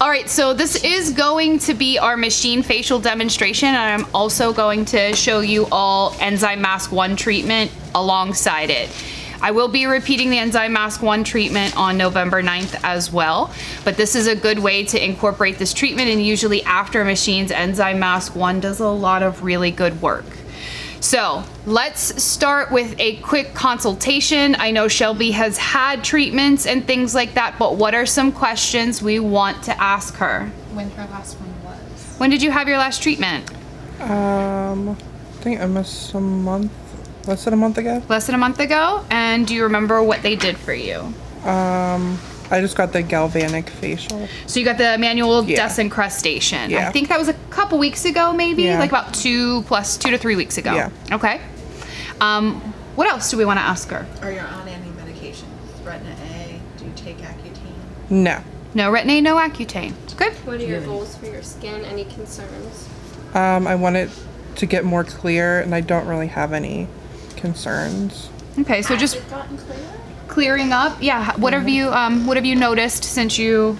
All right, so this is going to be our machine facial demonstration, and I'm also going to show you all Enzyme Mask 1 treatment alongside it. I will be repeating the Enzyme Mask 1 treatment on November 9th as well, but this is a good way to incorporate this treatment, and usually after machines, Enzyme Mask 1 does a lot of really good work. So let's start with a quick consultation. I know Shelby has had treatments and things like that, but what are some questions we want to ask her? When her last one was. When did you have your last treatment? I think almost a month, less than a month ago. Less than a month ago? And do you remember what they did for you? I just got the galvanic facial. So you got the manual desincrustation. Yeah. I think that was a couple weeks ago, maybe? Yeah. Like about 2 to 3 weeks ago. Yeah. Okay. What else do we want to ask her? Are you on any medication? Retina A? Do you take Accutane? No. No Retin-A, no Accutane. Good. What are your goals for your skin? Any concerns? I want it to get more clear, and I don't really have any concerns. Okay, so just Has it gotten clearer? clearing up. Yeah. What have you noticed since you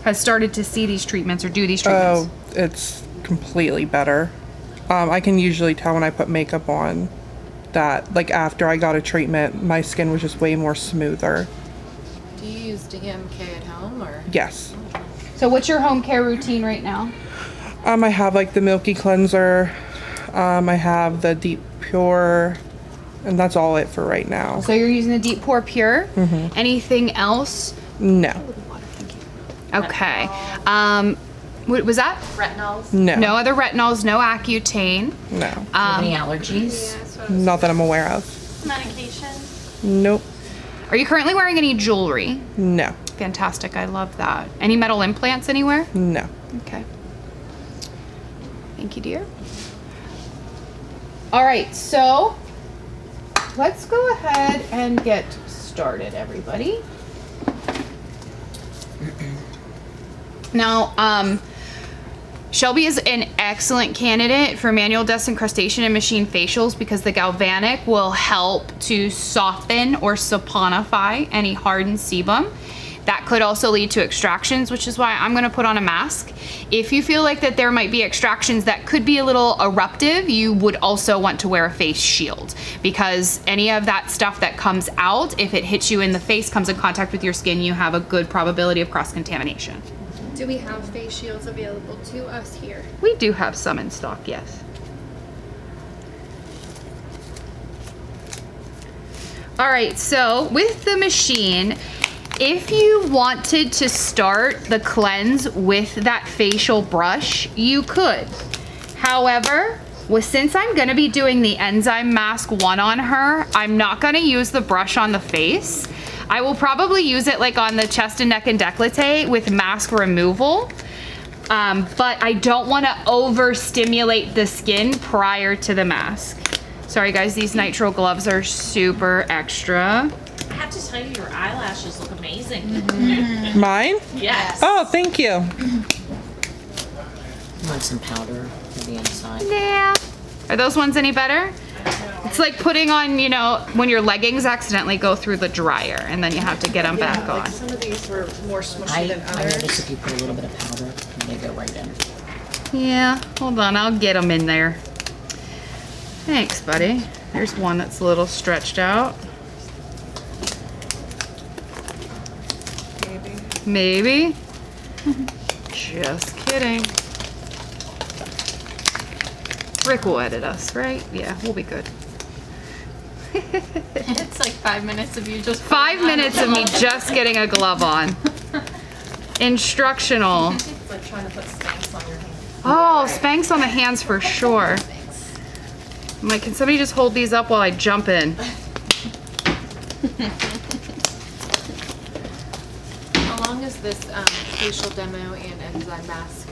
have started to see these treatments or do these treatments? Oh, it's completely better. I can usually tell when I put makeup on that, like after I got a treatment, my skin was just way more smoother. Do you use DMK at home or? Yes. So what's your home care routine right now? I have like the milky cleanser. I have the deep pure, and that's all it for right now. So you're using the Deep Pore Pure. Mm-hmm. Anything else? No. Okay. What was that? Retinols? No. No other retinols, no Accutane. No. Any allergies? Yeah, so I was- Not that I'm aware of. medication. Nope. Are you currently wearing any jewelry? No. Fantastic, I love that. Any metal implants anywhere? No. Okay. Thank you, dear. All right, so let's go ahead and get started, everybody. Now, Shelby is an excellent candidate for manual desincrustation and machine facials because the galvanic will help to soften or saponify any hardened sebum. That could also lead to extractions, which is why I'm gonna put on a mask. If you feel like that there might be extractions that could be a little eruptive, you would also want to wear a face shield because any of that stuff that comes out, if it hits you in the face, comes in contact with your skin, you have a good probability of cross-contamination. Do we have face shields available to us here? We do have some in stock, yes. All right, so with the machine, if you wanted to start the cleanse with that facial brush, you could. However, since I'm gonna be doing the Enzyme Mask 1 on her, I'm not gonna use the brush on the face. I will probably use it like on the chest and neck and décolleté with mask removal. But I don't wanna overstimulate the skin prior to the mask. Sorry guys, these nitrile gloves are super extra. I have to tell you, your eyelashes look amazing. Mine? Yes. Oh, thank you. Want some powder for the inside? Yeah. Are those ones any better? It's like putting on, you know, when your leggings accidentally go through the dryer and then you have to get them back on. Like some of these were more smushy than I notice others. if you put a little bit of powder, they go right in. Yeah, hold on, I'll get them in there. Thanks, buddy. There's one that's a little stretched out. Maybe. Just kidding. Rick will edit us, right? Yeah, we'll be good. It's like 5 minutes of you just. 5 minutes of me just getting a glove on. Instructional. It's like trying to put Spanx on your hand. Oh, Spanx on the hands for sure. I'm like, can somebody just hold these up while I jump in? How long is this facial demo and enzyme mask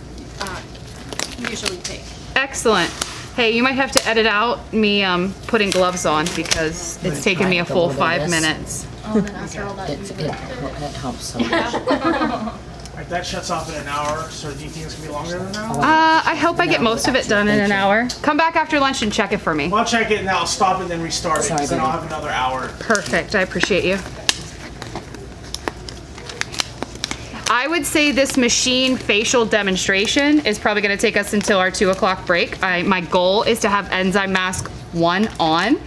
usually take? Excellent. Hey, you might have to edit out me putting gloves on because it's taken me a full 5 minutes. Oh, then after all that, It helps so much. Alright, that shuts off in an hour, so do you think it's gonna be longer than an hour? I hope I get most of it done in an hour. Come back after lunch and check it for me. Well, I'll check it and then I'll stop it and then restart it, Sorry, because then I'll baby. have another hour. Perfect, I appreciate you. I would say this machine facial demonstration is probably going to take us until our 2 o'clock break. My goal is to have Enzyme Mask 1 on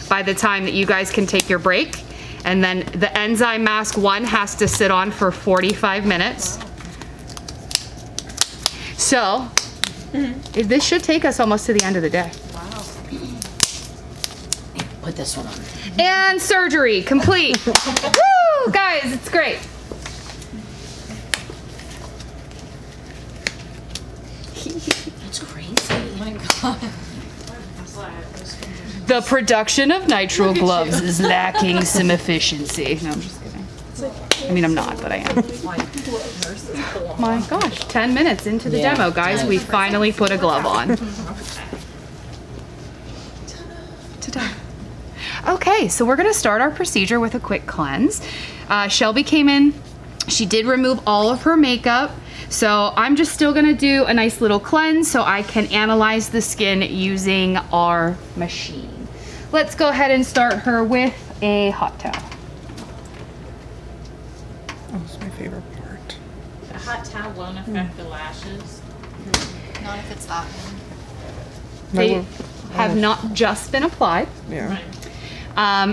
by the time that you guys can take your break. And then the Enzyme Mask 1 has to sit on for 45 minutes. So this should take us almost to the end of the day. Put this one on. And surgery complete. Woo, guys, it's great. That's crazy. My God. The production of nitrile gloves is lacking some efficiency. No, I'm just kidding. I mean, I'm not, but I am. My gosh, 10 minutes into the Yeah, demo, guys. We finally put a glove on. Ta-da. Okay, so we're gonna start our procedure with a quick cleanse. Shelby came in, she did remove all of her makeup, so I'm just still gonna do a nice little cleanse so I can analyze the skin using our machine. Let's go ahead and start her with a hot towel. Oh, that's my favorite part. A hot towel won't affect the lashes. Not if it's that one. They have not just been applied. Yeah. Right.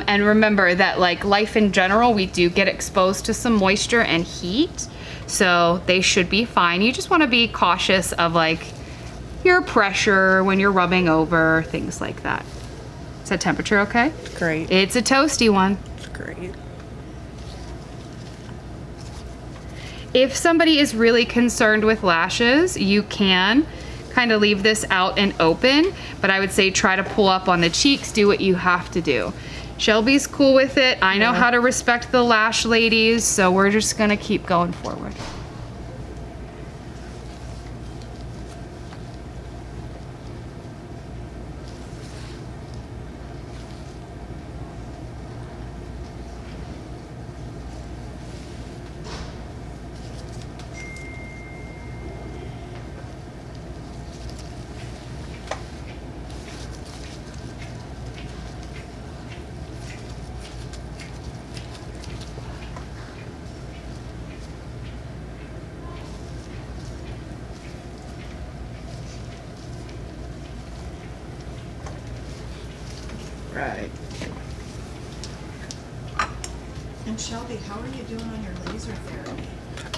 And remember that like life in general, we do get exposed to some moisture and heat. So they should be fine. You just want to be cautious of like your pressure when you're rubbing over, things like that. Is that temperature okay? Great. It's a toasty one. It's great. If somebody is really concerned with lashes, you can kind of leave this out and open, but I would say try to pull up on the cheeks, do what you have to do. Shelby's cool with it. I know how to respect the lash ladies, so we're just gonna keep going forward. Right. And Shelby, how are you doing on your laser therapy?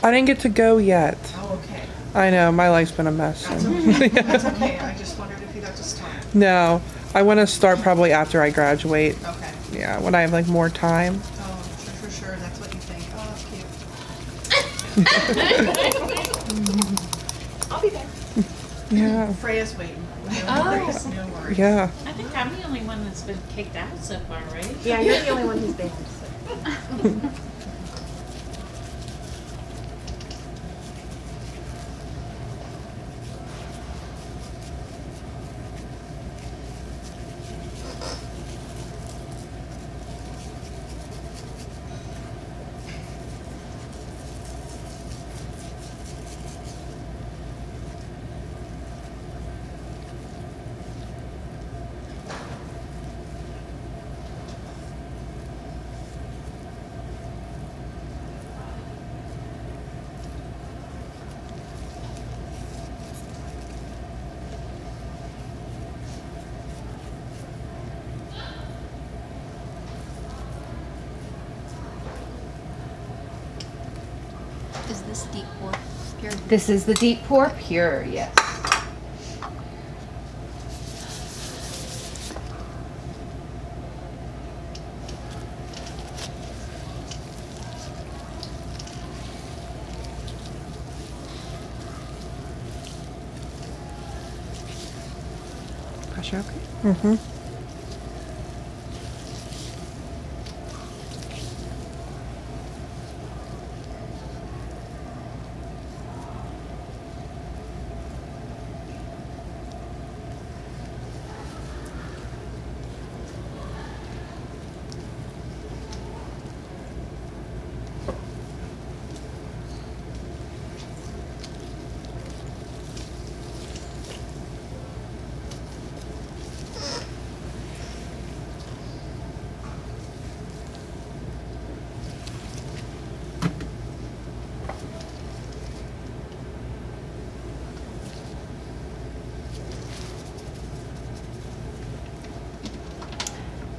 I didn't get to go yet. Oh, okay. I know, my life's been a mess. That's okay. That's okay. I just wondered if you got to start. No, I want to start probably after I graduate. Okay. Yeah, when I have like more time. Oh, sure. That's what you think. Oh, cute. I'll be there. Yeah, Freya's waiting. No worries. No worries. yeah. I think I'm the only one that's been kicked out so far, right? Yeah, you're the only one who's been. Is this deep pore pure? This is the deep pore pure, yes. Pressure okay? Mm-hmm.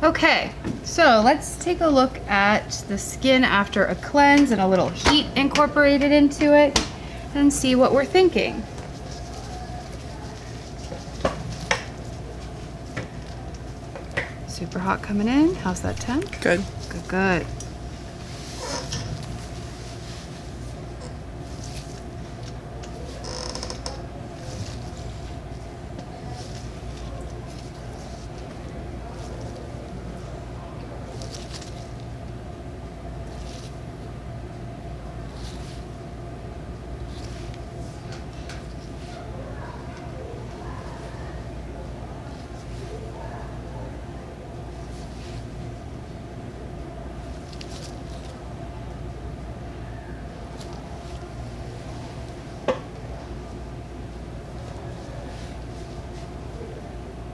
Okay, so let's take a look at the skin after a cleanse and a little heat incorporated into it and see what we're thinking. Super hot coming in. How's that temp? Good. Good, good.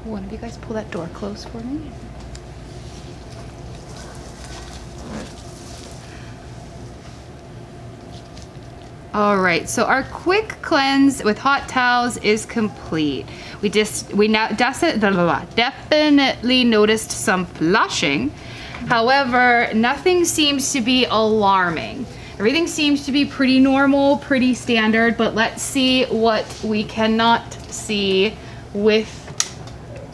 One of you guys pull that door close for me. All right, so our quick cleanse with hot towels is complete. We now definitely noticed some flushing. However, nothing seems to be alarming. Everything seems to be pretty normal, pretty standard, but let's see what we cannot see with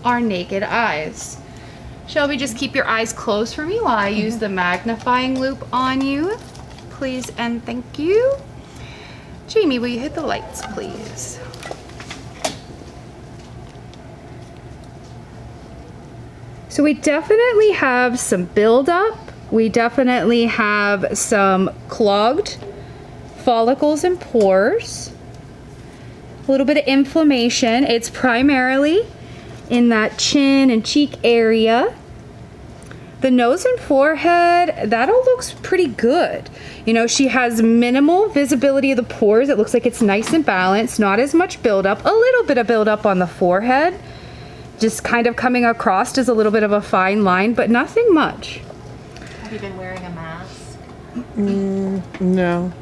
our naked eyes. Shelby, just keep your eyes closed for me while I use the magnifying loupe on you, please and thank you. Jamie, will you hit the lights, please? So we definitely have some buildup. We definitely have some clogged follicles and pores. A little bit of inflammation. It's primarily in that chin and cheek area. The nose and forehead, that all looks pretty good. You know, she has minimal visibility of the pores. It looks like it's nice and balanced, not as much buildup. A little bit of buildup on the forehead, just kind of coming across as a little bit of a fine line, but nothing much. Have you been wearing a mask? No.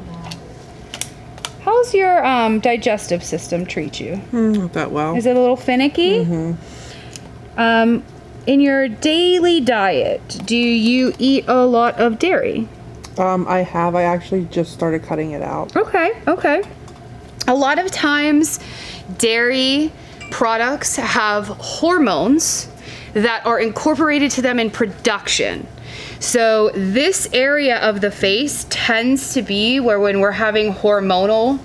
How's your digestive system treat you? Not that well. Is it a little finicky? In your daily diet, do you eat a lot of dairy? I have. I actually just started cutting it out. Okay, okay. A lot of times dairy products have hormones that are incorporated to them in production. So this area of the face tends to be where when we're having hormonal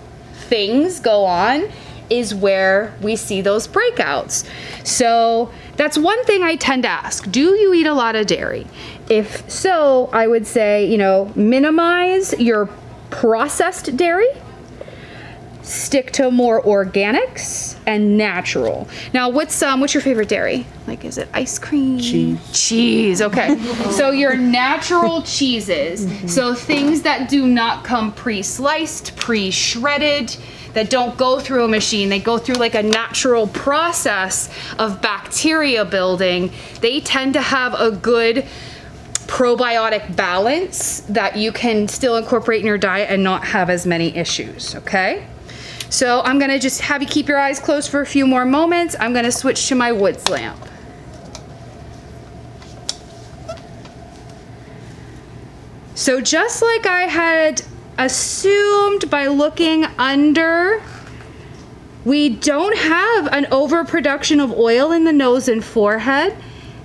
things go on is where we see those breakouts. So that's one thing I tend to ask. Do you eat a lot of dairy? If so, I would say, you know, minimize your processed dairy. Stick to more organics and natural. Now, what's your favorite dairy? Like, is it ice cream? Cheese, okay. So your natural cheeses. So things that do not come pre-sliced, pre-shredded, that don't go through a machine. They go through like a natural process of bacteria building. They tend to have a good probiotic balance that you can still incorporate in your diet and not have as many issues, okay? So I'm gonna just have you keep your eyes closed for a few more moments. I'm gonna switch to my woods lamp. So just like I had assumed by looking under, we don't have an overproduction of oil in the nose and forehead.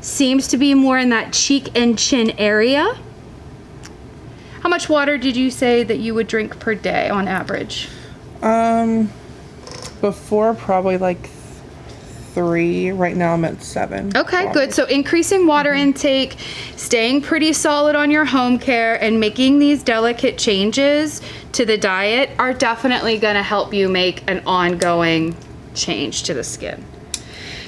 Seems to be more in that cheek and chin area. How much water did you say that you would drink per day on average? Before probably like 3. Right now I'm at 7. Okay, good. So increasing water intake, staying pretty solid on your home care, and making these delicate changes to the diet are definitely going to help you make an ongoing change to the skin.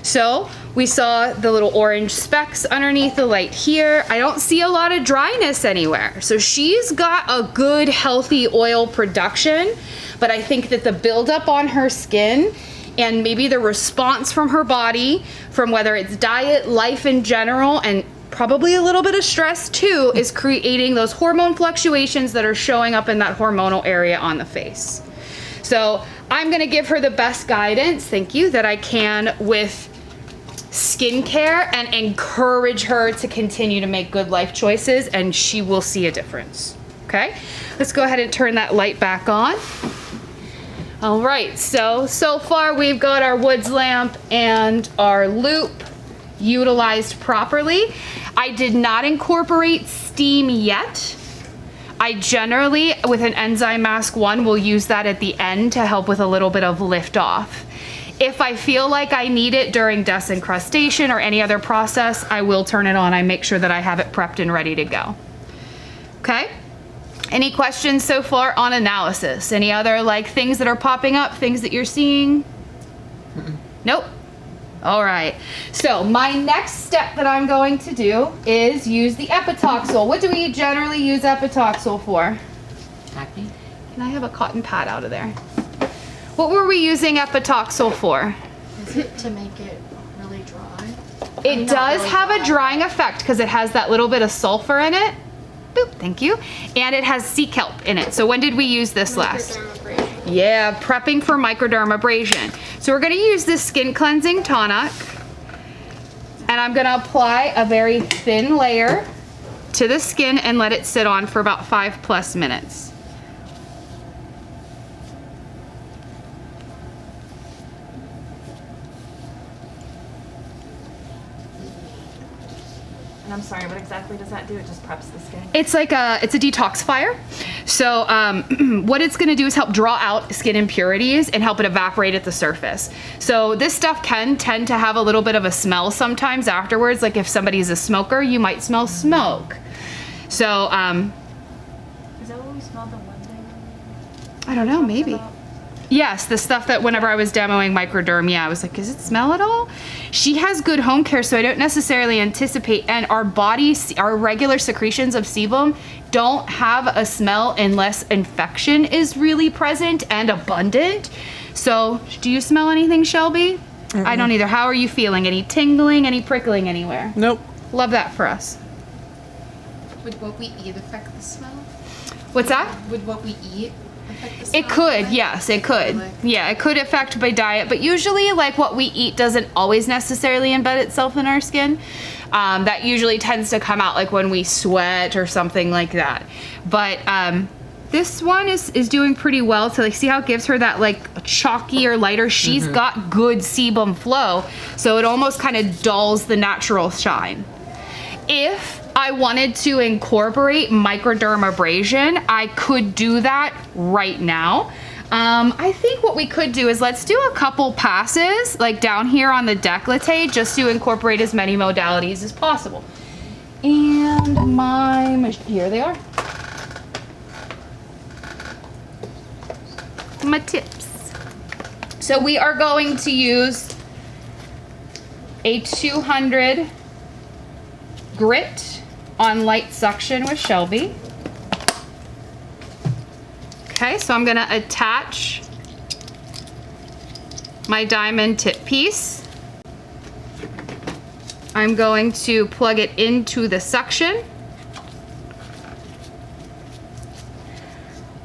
So we saw the little orange specks underneath the light here. I don't see a lot of dryness anywhere. So she's got a good, healthy oil production, but I think that the buildup on her skin and maybe the response from her body, from whether it's diet, life in general, and probably a little bit of stress too, is creating those hormone fluctuations that are showing up in that hormonal area on the face. So I'm gonna give her the best guidance, thank you, that I can with skincare and encourage her to continue to make good life choices, and she will see a difference. Okay, let's go ahead and turn that light back on. All right, so far we've got our woods lamp and our loop utilized properly. I did not incorporate steam yet. I generally, with an enzyme mask 1, will use that at the end to help with a little bit of lift off. If I feel like I need it during desincrustation or any other process, I will turn it on. I make sure that I have it prepped and ready to go. Okay? Any questions so far on analysis? Any other like things that are popping up, things that you're seeing? Nope. All right, so my next step that I'm going to do is use the epitoxyl. What do we generally use epitoxyl for? Acne? Can I have a cotton pad out of there? What were we using epitoxyl for? Is it to make it really dry? It not does really have a dry. drying effect because it has that little bit of sulfur in it. Boop, thank you. And it has sea kelp in it. So when did we use this last? Microdermabrasion. Yeah, prepping for microdermabrasion. So we're gonna use this skin cleansing tonic, and I'm gonna apply a very thin layer to the skin and let it sit on for about 5+ minutes. And I'm sorry, what exactly does that do? It just preps the skin? It's like it's a detoxifier. So what it's gonna do is help draw out skin impurities and help it evaporate at the surface. So this stuff can tend to have a little bit of a smell sometimes afterwards. Like if somebody's a smoker, you might smell smoke. So Is that what we smelled the one day? I don't know, maybe. Yes, the stuff that whenever I was demoing Microderm, yeah, I was like, does it smell at all? She has good home care, so I don't necessarily anticipate, and our bodies, our regular secretions of sebum don't have a smell unless infection is really present and abundant. So, do you smell anything, Shelby? I don't either. How are you feeling? Any tingling, any prickling anywhere? Nope. Love that for us. Would what we eat affect the smell? What's that? Would what we eat affect the smell? It could, yes, it could. Like- Yeah, it could affect by diet, but usually like what we eat doesn't always necessarily embed itself in our skin. That usually tends to come out like when we sweat or something like that. But this one is doing pretty well. So like see how it gives her that like chalky or lighter, she's got good sebum flow. So it almost kind of dulls the natural shine. If I wanted to incorporate microdermabrasion, I could do that right now. I think what we could do is let's do a couple passes like down here on the décolleté just to incorporate as many modalities as possible. And here they are. My tips. So we are going to use a 200 grit on light suction with Shelby. Okay, so I'm gonna attach my diamond tip piece. I'm going to plug it into the suction.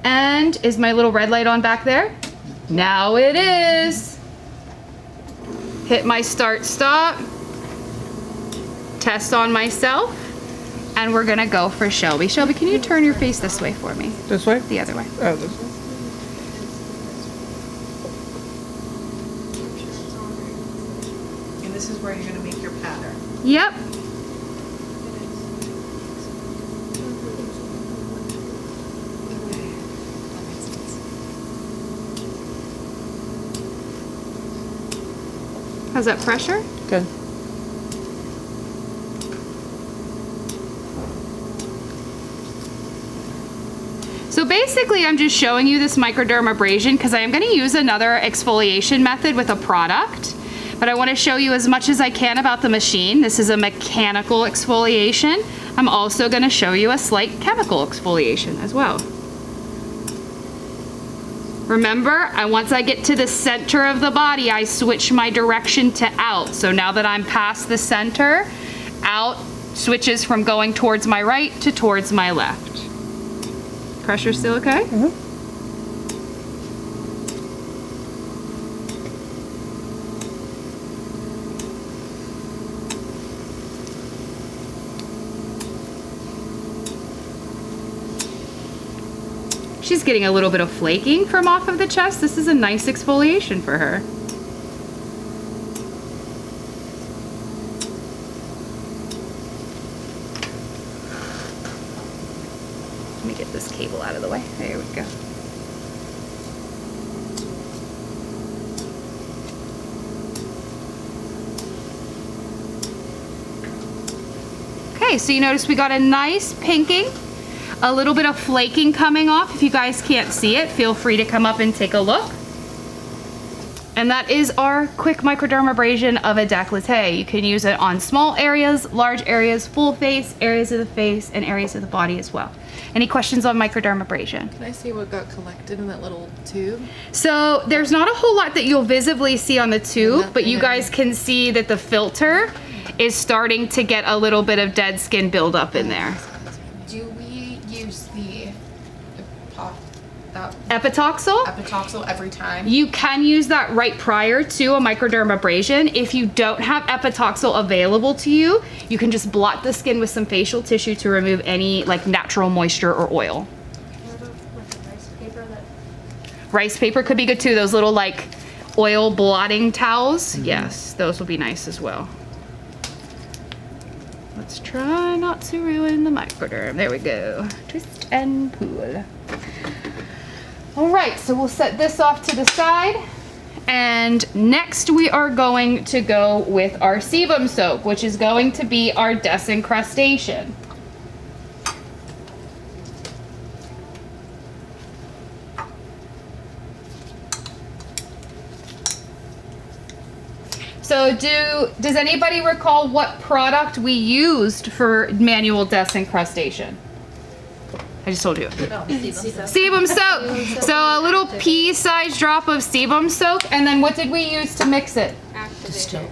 And is my little red light on back there? Now it is. Hit my start stop. Test on myself. And we're gonna go for Shelby. Shelby, can you turn your face this way for me? This way? The other way. Oh, this way. And this is where you're gonna make your pattern. Yep. How's that pressure? Good. So basically I'm just showing you this microdermabrasion because I am going to use another exfoliation method with a product, but I want to show you as much as I can about the machine. This is a mechanical exfoliation. I'm also going to show you a slight chemical exfoliation as well. Remember, once I get to the center of the body, I switch my direction to out. So now that I'm past the center, out switches from going towards my right to towards my left. Pressure still okay? Mm-hmm. She's getting a little bit of flaking from off of the chest. This is a nice exfoliation for her. Let me get this cable out of the way. There we go. Okay, so you notice we got a nice pinking, a little bit of flaking coming off. If you guys can't see it, feel free to come up and take a look. And that is our quick microdermabrasion of a décolleté. You can use it on small areas, large areas, full face, areas of the face, and areas of the body as well. Any questions on microdermabrasion? Can I see what got collected in that little tube? So there's not a whole lot that you'll visibly see on the tube, but you guys can see that the filter is starting to get a little bit of dead skin buildup in there. Do we use the Epitoxyl? epitoxyl every time? You can use that right prior to a microdermabrasion. If you don't have epitoxyl available to you, you can just blot the skin with some facial tissue to remove any like natural moisture or oil. What about like the rice paper that Rice paper could be good too. Those little like oil blotting towels. Yes, those will be nice as well. Let's try not to ruin the microderm. There we go. Twist and pull. All right, so we'll set this off to the side. And next we are going to go with our sebum soap, which is going to be our desincrustation. So does anybody recall what product we used for manual desincrustation? I just told you. Sebum soap. So a little pea-sized drop of sebum soap, and then what did we use to mix it? Still,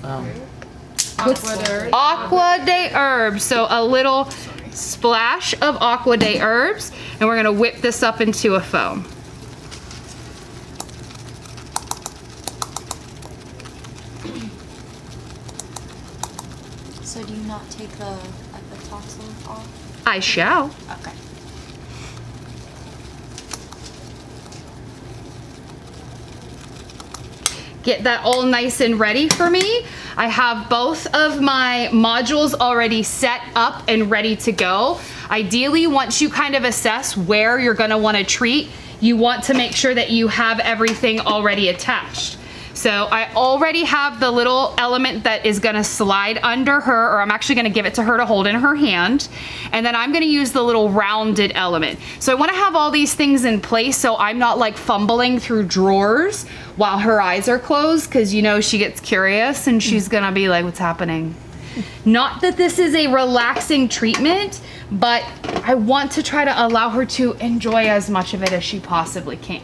Aqua de herbs. So a little splash of aqua de herbs, and we're gonna whip this up into a foam. So do you not take the epitoxyl off? I shall. Okay. Get that all nice and ready for me. I have both of my modules already set up and ready to go. Ideally, once you kind of assess where you're gonna wanna treat, you want to make sure that you have everything already attached. So I already have the little element that is gonna slide under her, or I'm actually gonna give it to her to hold in her hand. And then I'm gonna use the little rounded element. So I wanna have all these things in place so I'm not like fumbling through drawers while her eyes are closed, because you know she gets curious and she's gonna be like, what's happening? Not that this is a relaxing treatment, but I want to try to allow her to enjoy as much of it as she possibly can.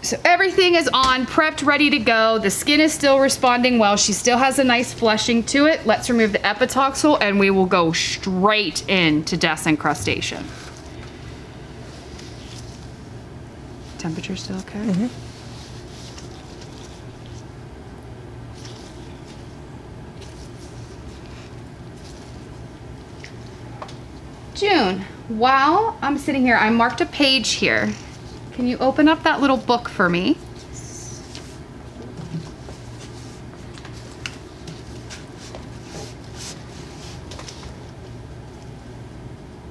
So everything is on, prepped, ready to go. The skin is still responding well. She still has a nice flushing to it. Let's remove the epitoxyl and we will go straight into desincrustation. Temperature still okay? Mm-hmm. June, while I'm sitting here, I marked a page here. Can you open up that little book for me?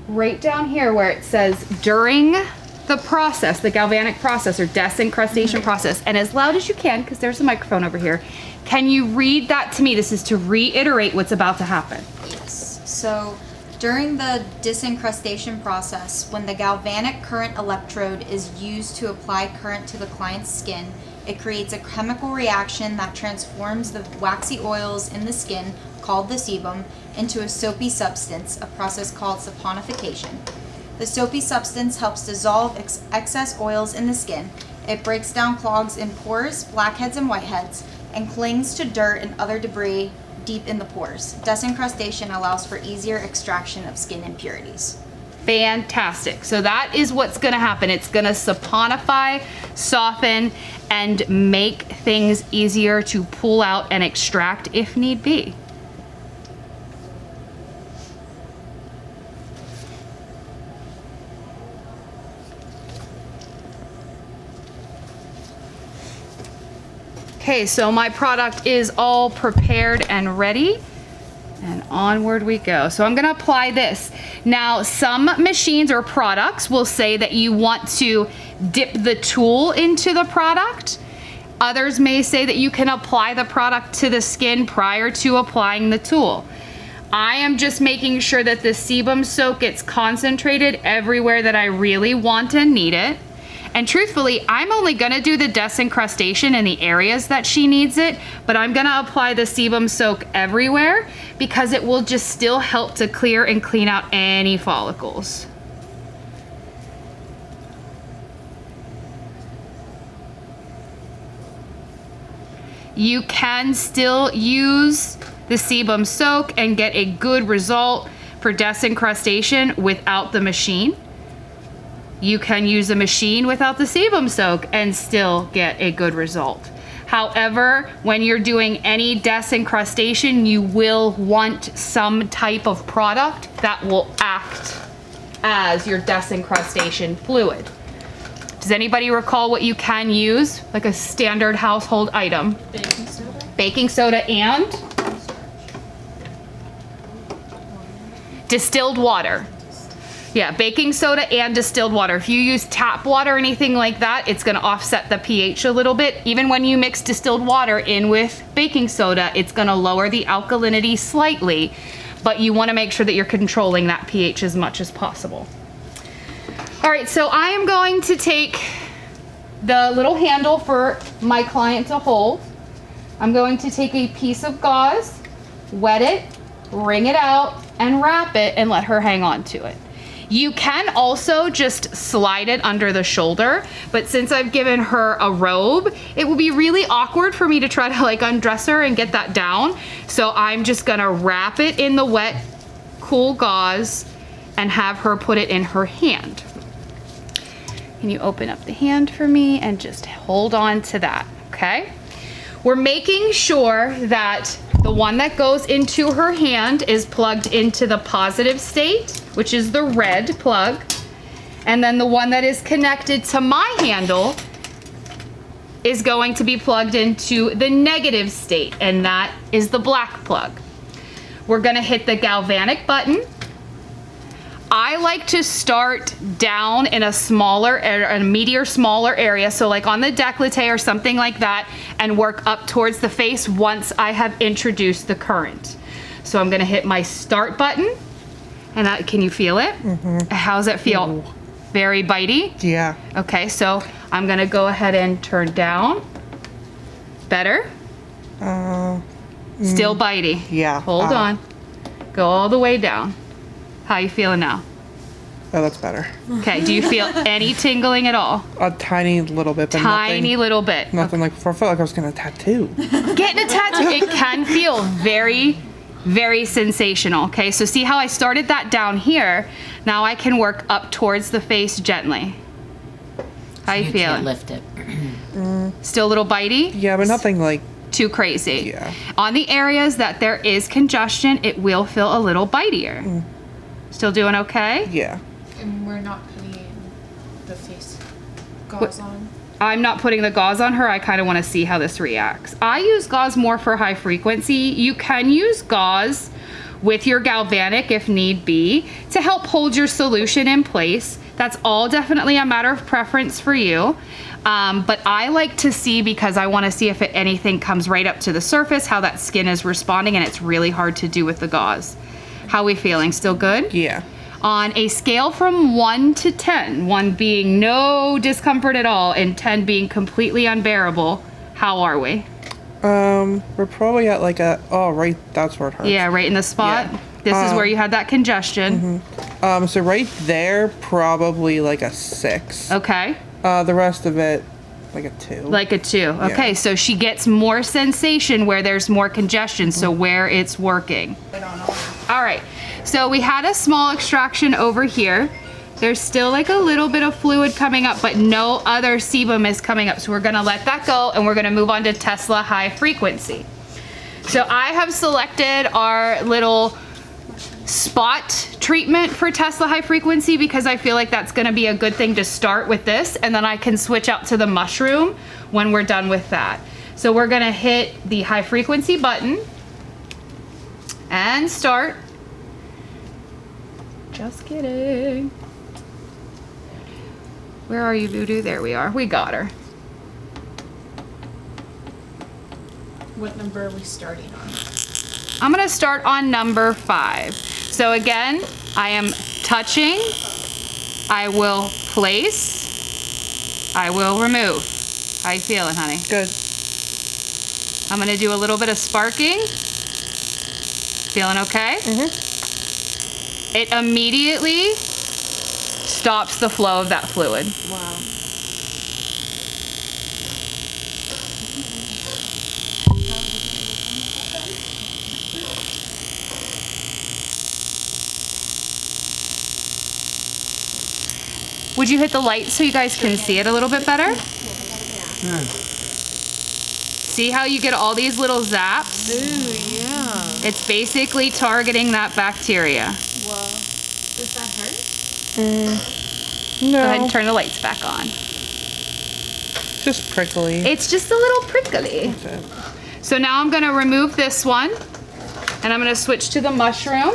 Right down here where it says during the process, the galvanic process or desincrustation process, and as loud as you can, because there's a microphone over here, can you read that to me? This is to reiterate what's about to happen. Yes. So during the disincrustation process, when the galvanic current electrode is used to apply current to the client's skin, it creates a chemical reaction that transforms the waxy oils in the skin, called the sebum, into a soapy substance, a process called saponification. The soapy substance helps dissolve excess oils in the skin. It breaks down clogs in pores, blackheads and whiteheads, and clings to dirt and other debris deep in the pores. Desincrustation allows for easier extraction of skin impurities. Fantastic. So that is what's gonna happen. It's gonna saponify, soften, and make things easier to pull out and extract if need be. Okay, so my product is all prepared and ready. And onward we go. So I'm gonna apply this. Now, some machines or products will say that you want to dip the tool into the product. Others may say that you can apply the product to the skin prior to applying the tool. I am just making sure that the sebum soak gets concentrated everywhere that I really want and need it. And truthfully, I'm only gonna do the disincrustation in the areas that she needs it, but I'm gonna apply the sebum soak everywhere because it will just still help to clear and clean out any follicles. You can still use the sebum soak and get a good result for disincrustation without the machine. You can use a machine without the sebum soak and still get a good result. However, when you're doing any disincrustation, you will want some type of product that will act as your disincrustation fluid. Does anybody recall what you can use, like a standard household item? Baking soda? Baking soda and distilled water. Yeah, baking soda and distilled water. If you use tap water or anything like that, it's gonna offset the pH a little bit. Even when you mix distilled water in with baking soda, it's gonna lower the alkalinity slightly, but you wanna make sure that you're controlling that pH as much as possible. All right, so I am going to take the little handle for my client to hold. I'm going to take a piece of gauze, wet it, wring it out, and wrap it and let her hang on to it. You can also just slide it under the shoulder, but since I've given her a robe, it will be really awkward for me to try to like undress her and get that down. So I'm just gonna wrap it in the wet, cool gauze and have her put it in her hand. Can you open up the hand for me and just hold on to that, okay? We're making sure that the one that goes into her hand is plugged into the positive state, which is the red plug. And then the one that is connected to my handle is going to be plugged into the negative state, and that is the black plug. We're gonna hit the galvanic button. I like to start down in a smaller, a medium smaller area, so like on the décolleté or something like that, and work up towards the face once I have introduced the current. So I'm gonna hit my start button, and can you feel it? Mm-hmm. How's it feel? Ooh. Very bitey? Yeah. Okay, so I'm gonna go ahead and turn down. Better? Still bitey. Yeah. Hold on. Go all the way down. How you feeling now? Oh, that's better. Okay, do you feel any tingling at all? A tiny little bit, but Tiny little bit. Nothing like before. I felt like I was getting a tattoo. Getting a tattoo, it can feel very, very sensational. Okay, so see how I started that down here? Now I can work up towards the face gently. How you feeling? Can't lift it. Still a little bitey? Yeah, but nothing like too crazy. Yeah. On the areas that there is congestion, it will feel a little bitier. Still doing okay? Yeah. And we're not putting the face gauze on. I'm not putting the gauze on her. I kind of want to see how this reacts. I use gauze more for high frequency. You can use gauze with your galvanic if need be to help hold your solution in place. That's all definitely a matter of preference for you. But I like to see, because I want to see if anything comes right up to the surface, how that skin is responding, and it's really hard to do with the gauze. How are we feeling? Still good? Yeah. On a scale from 1 to 10, 1 being no discomfort at all and 10 being completely unbearable, how are we? We're probably at like right, that's where it hurts. Yeah, right in the spot. Yeah. This is where you had that congestion. So right there, probably like a 6. Okay. The rest of it, like a 2. Like a 2. Okay, so she gets more sensation where there's more congestion, so where it's working. All right, so we had a small extraction over here. There's still like a little bit of fluid coming up, but no other sebum is coming up. So we're gonna let that go and we're gonna move on to Tesla high frequency. So I have selected our little spot treatment for Tesla high frequency because I feel like that's gonna be a good thing to start with this, and then I can switch out to the mushroom when we're done with that. So we're gonna hit the high frequency button and start. Just kidding. Where are you, Voodoo? There we are. We got her. What number are we starting on? I'm gonna start on number 5. So again, I am touching, I will place, I will remove. How you feeling, honey? Good. I'm gonna do a little bit of sparking. Feeling okay? It immediately stops the flow of that fluid. Wow. Would you hit the light so you guys can see it a little bit better? See how you get all these little zaps? Ooh, yeah. It's basically targeting that bacteria. Whoa. Does that hurt? No. Go ahead and turn the lights back on. Just prickly. It's just a little prickly. That's it. So now I'm gonna remove this one and I'm gonna switch to the mushroom.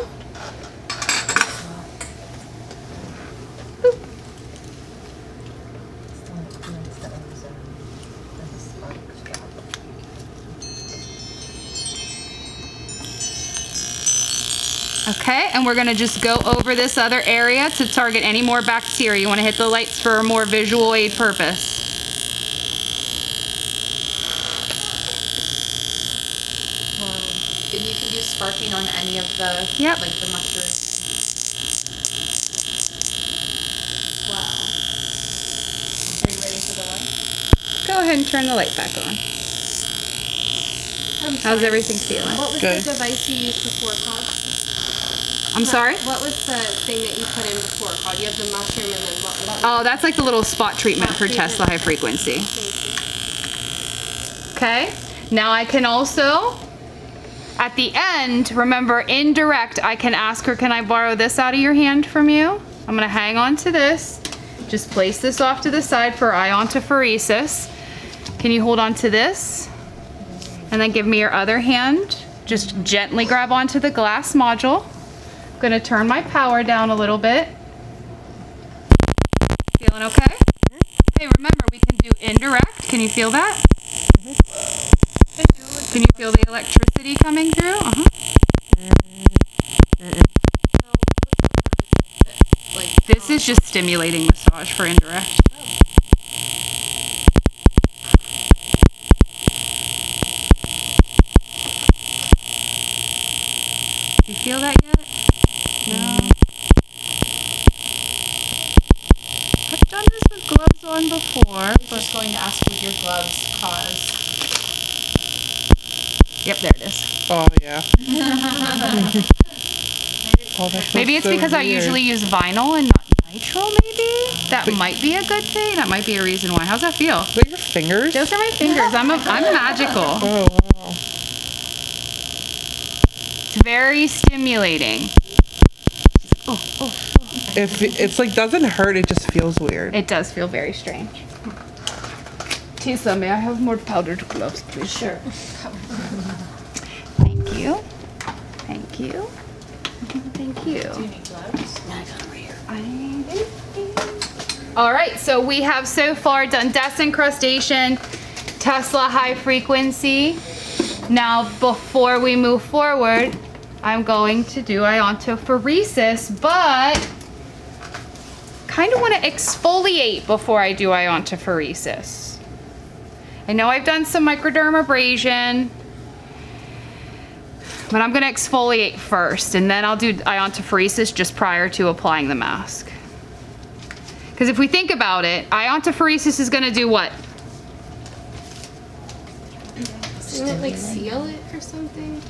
Okay, and we're gonna just go over this other area to target any more bacteria. You wanna hit the lights for a more visual aid purpose. And you can do sparking on any of the, Yep. like the mustard. Wow. Are you ready for the light? Go ahead and turn the light back on. How's everything feeling? What was Good. the device you used before called? I'm sorry? What was the thing that you put in before called? You have the mushroom and then what was Oh, that's like the little spot treatment for Tesla high frequency. Okay, now I can also, at the end, remember indirect, I can ask her, can I borrow this out of your hand from you? I'm gonna hang on to this. Just place this off to the side for iontophoresis. Can you hold on to this? And then give me your other hand. Just gently grab onto the glass module. I'm gonna turn my power down a little bit. Feeling okay? Hey, remember we can do indirect. Can you feel that? Can you feel the electricity coming through? This is just stimulating massage for indirect. You feel that yet? No. I've done this with gloves on before, I was but just going to ask would your gloves cause. yep, there it is. Oh, yeah. Oh, that Maybe feels it's so because I weird. usually use vinyl and not nitrile, maybe? That might be a good thing. That might be a reason why. How's that feel? Is that your fingers? Those are my fingers. I'm magical. Oh, wow. It's very stimulating. It's like doesn't hurt, it just feels weird. It does feel very strange. Tisa, may I have more powdered gloves, please? Sure. Thank you. Thank you. Thank you. Do you need gloves? All right, so we have so far done disincrustation, Tesla high frequency. Now, before we move forward, I'm going to do iontophoresis, but kind of want to exfoliate before I do iontophoresis. I know I've done some microdermabrasion, but I'm going to exfoliate first, and then I'll do iontophoresis just prior to applying the mask. Because if we think about it, iontophoresis is going to do what? Doesn't it like seal it or something?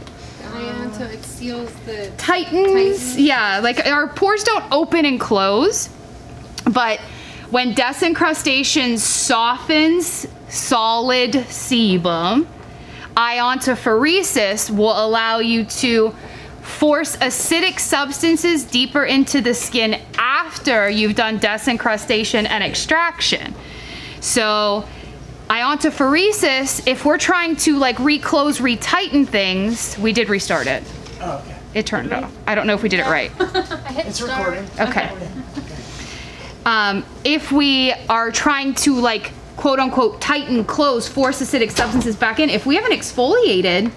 The ion, so it seals the Tightens. Yeah, like our pores don't open and close, but when disincrustation softens solid sebum, iontophoresis will allow you to force acidic substances deeper into the skin after you've done disincrustation and extraction. So Iontophoresis, if we're trying to like reclose, retighten things, we did restart it. Oh, okay. It turned off. I don't know if we did it right. I hit It's start. recording. Okay. If we are trying to like quote unquote tighten, close, force acidic substances back in, if we haven't exfoliated,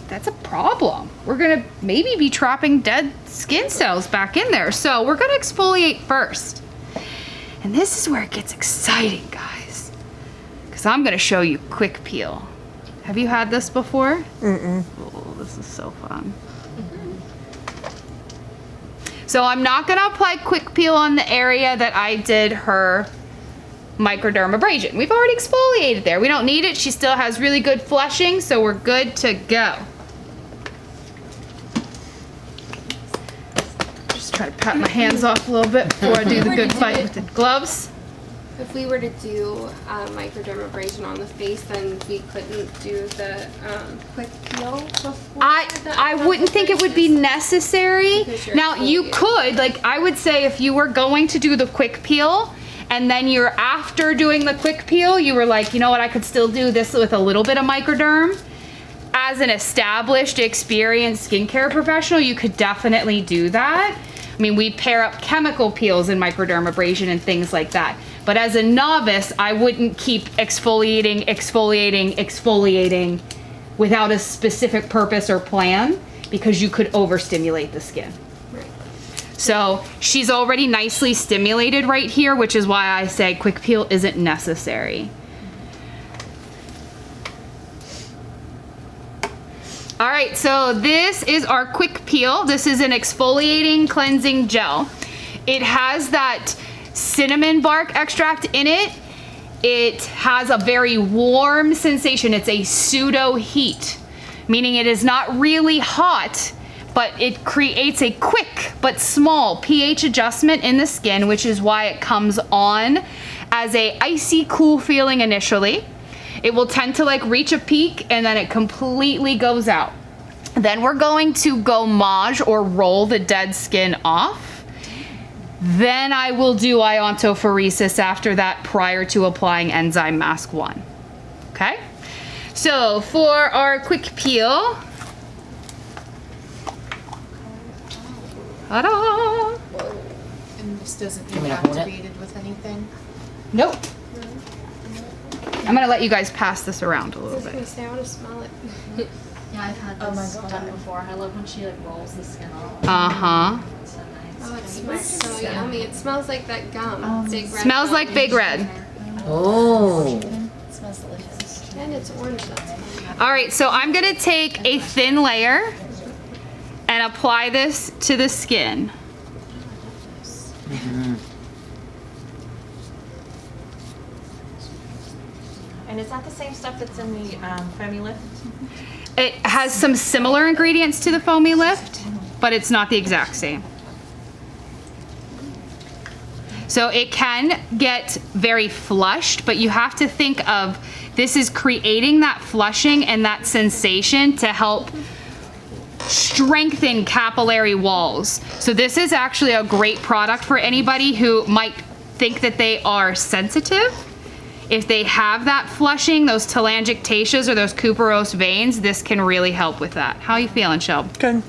that's a problem. We're gonna maybe be trapping dead skin cells back in there. So we're gonna exfoliate first. And this is where it gets exciting, guys. Because I'm gonna show you quick peel. Have you had this before? Mm-mm. Oh, this is so fun. So I'm not gonna apply quick peel on the area that I did her microdermabrasion. We've already exfoliated there. We don't need it. She still has really good flushing, so we're good to go. Just try to pat my hands off a little bit before I do the good fight with the gloves. If we were to do microdermabrasion on the face, then we couldn't do the quick peel before. I wouldn't think it would be necessary. Because you're Now you exfoliating. could, like I would say if you were going to do the quick peel and then you're after doing the quick peel, you were like, you know what, I could still do this with a little bit of microderm. As an established, experienced skincare professional, you could definitely do that. I mean, we pair up chemical peels in microdermabrasion and things like that. But as a novice, I wouldn't keep exfoliating without a specific purpose or plan because you could overstimulate the skin. Right. So she's already nicely stimulated right here, which is why I say quick peel isn't necessary. All right, so this is our quick peel. This is an exfoliating cleansing gel. It has that cinnamon bark extract in it. It has a very warm sensation. It's a pseudo heat, meaning it is not really hot, but it creates a quick but small pH adjustment in the skin, which is why it comes on as a icy cool feeling initially. It will tend to like reach a peak and then it completely goes out. Then we're going to gommage or roll the dead skin off. Then I will do iontophoresis after that prior to applying Enzyme Mask 1. Okay? So for our quick peel, ta-da! And this doesn't me get to hold it? activated with anything. Nope. I'm gonna let you guys pass this around a I little was bit. gonna say, I want to smell it. Yeah, I've had Oh my this god, done before. I love when she like rolls the skin off. Uh-huh. So nice. Oh, it smells so yummy. It smells like that gum. Big Red Smells gum. like Big Red. Oh. It smells delicious. And it's orange, that's fine. All right, so I'm gonna take a thin layer and apply this to the skin. And is that the same stuff that's in the foamy lift? It has some similar ingredients to the foamy lift, but it's not the exact same. So it can get very flushed, but you have to think of this is creating that flushing and that sensation to help strengthen capillary walls. So this is actually a great product for anybody who might think that they are sensitive. If they have that flushing, those telangiectasias or those Cooperose veins, this can really help with that. How are you feeling, Shelb? Good.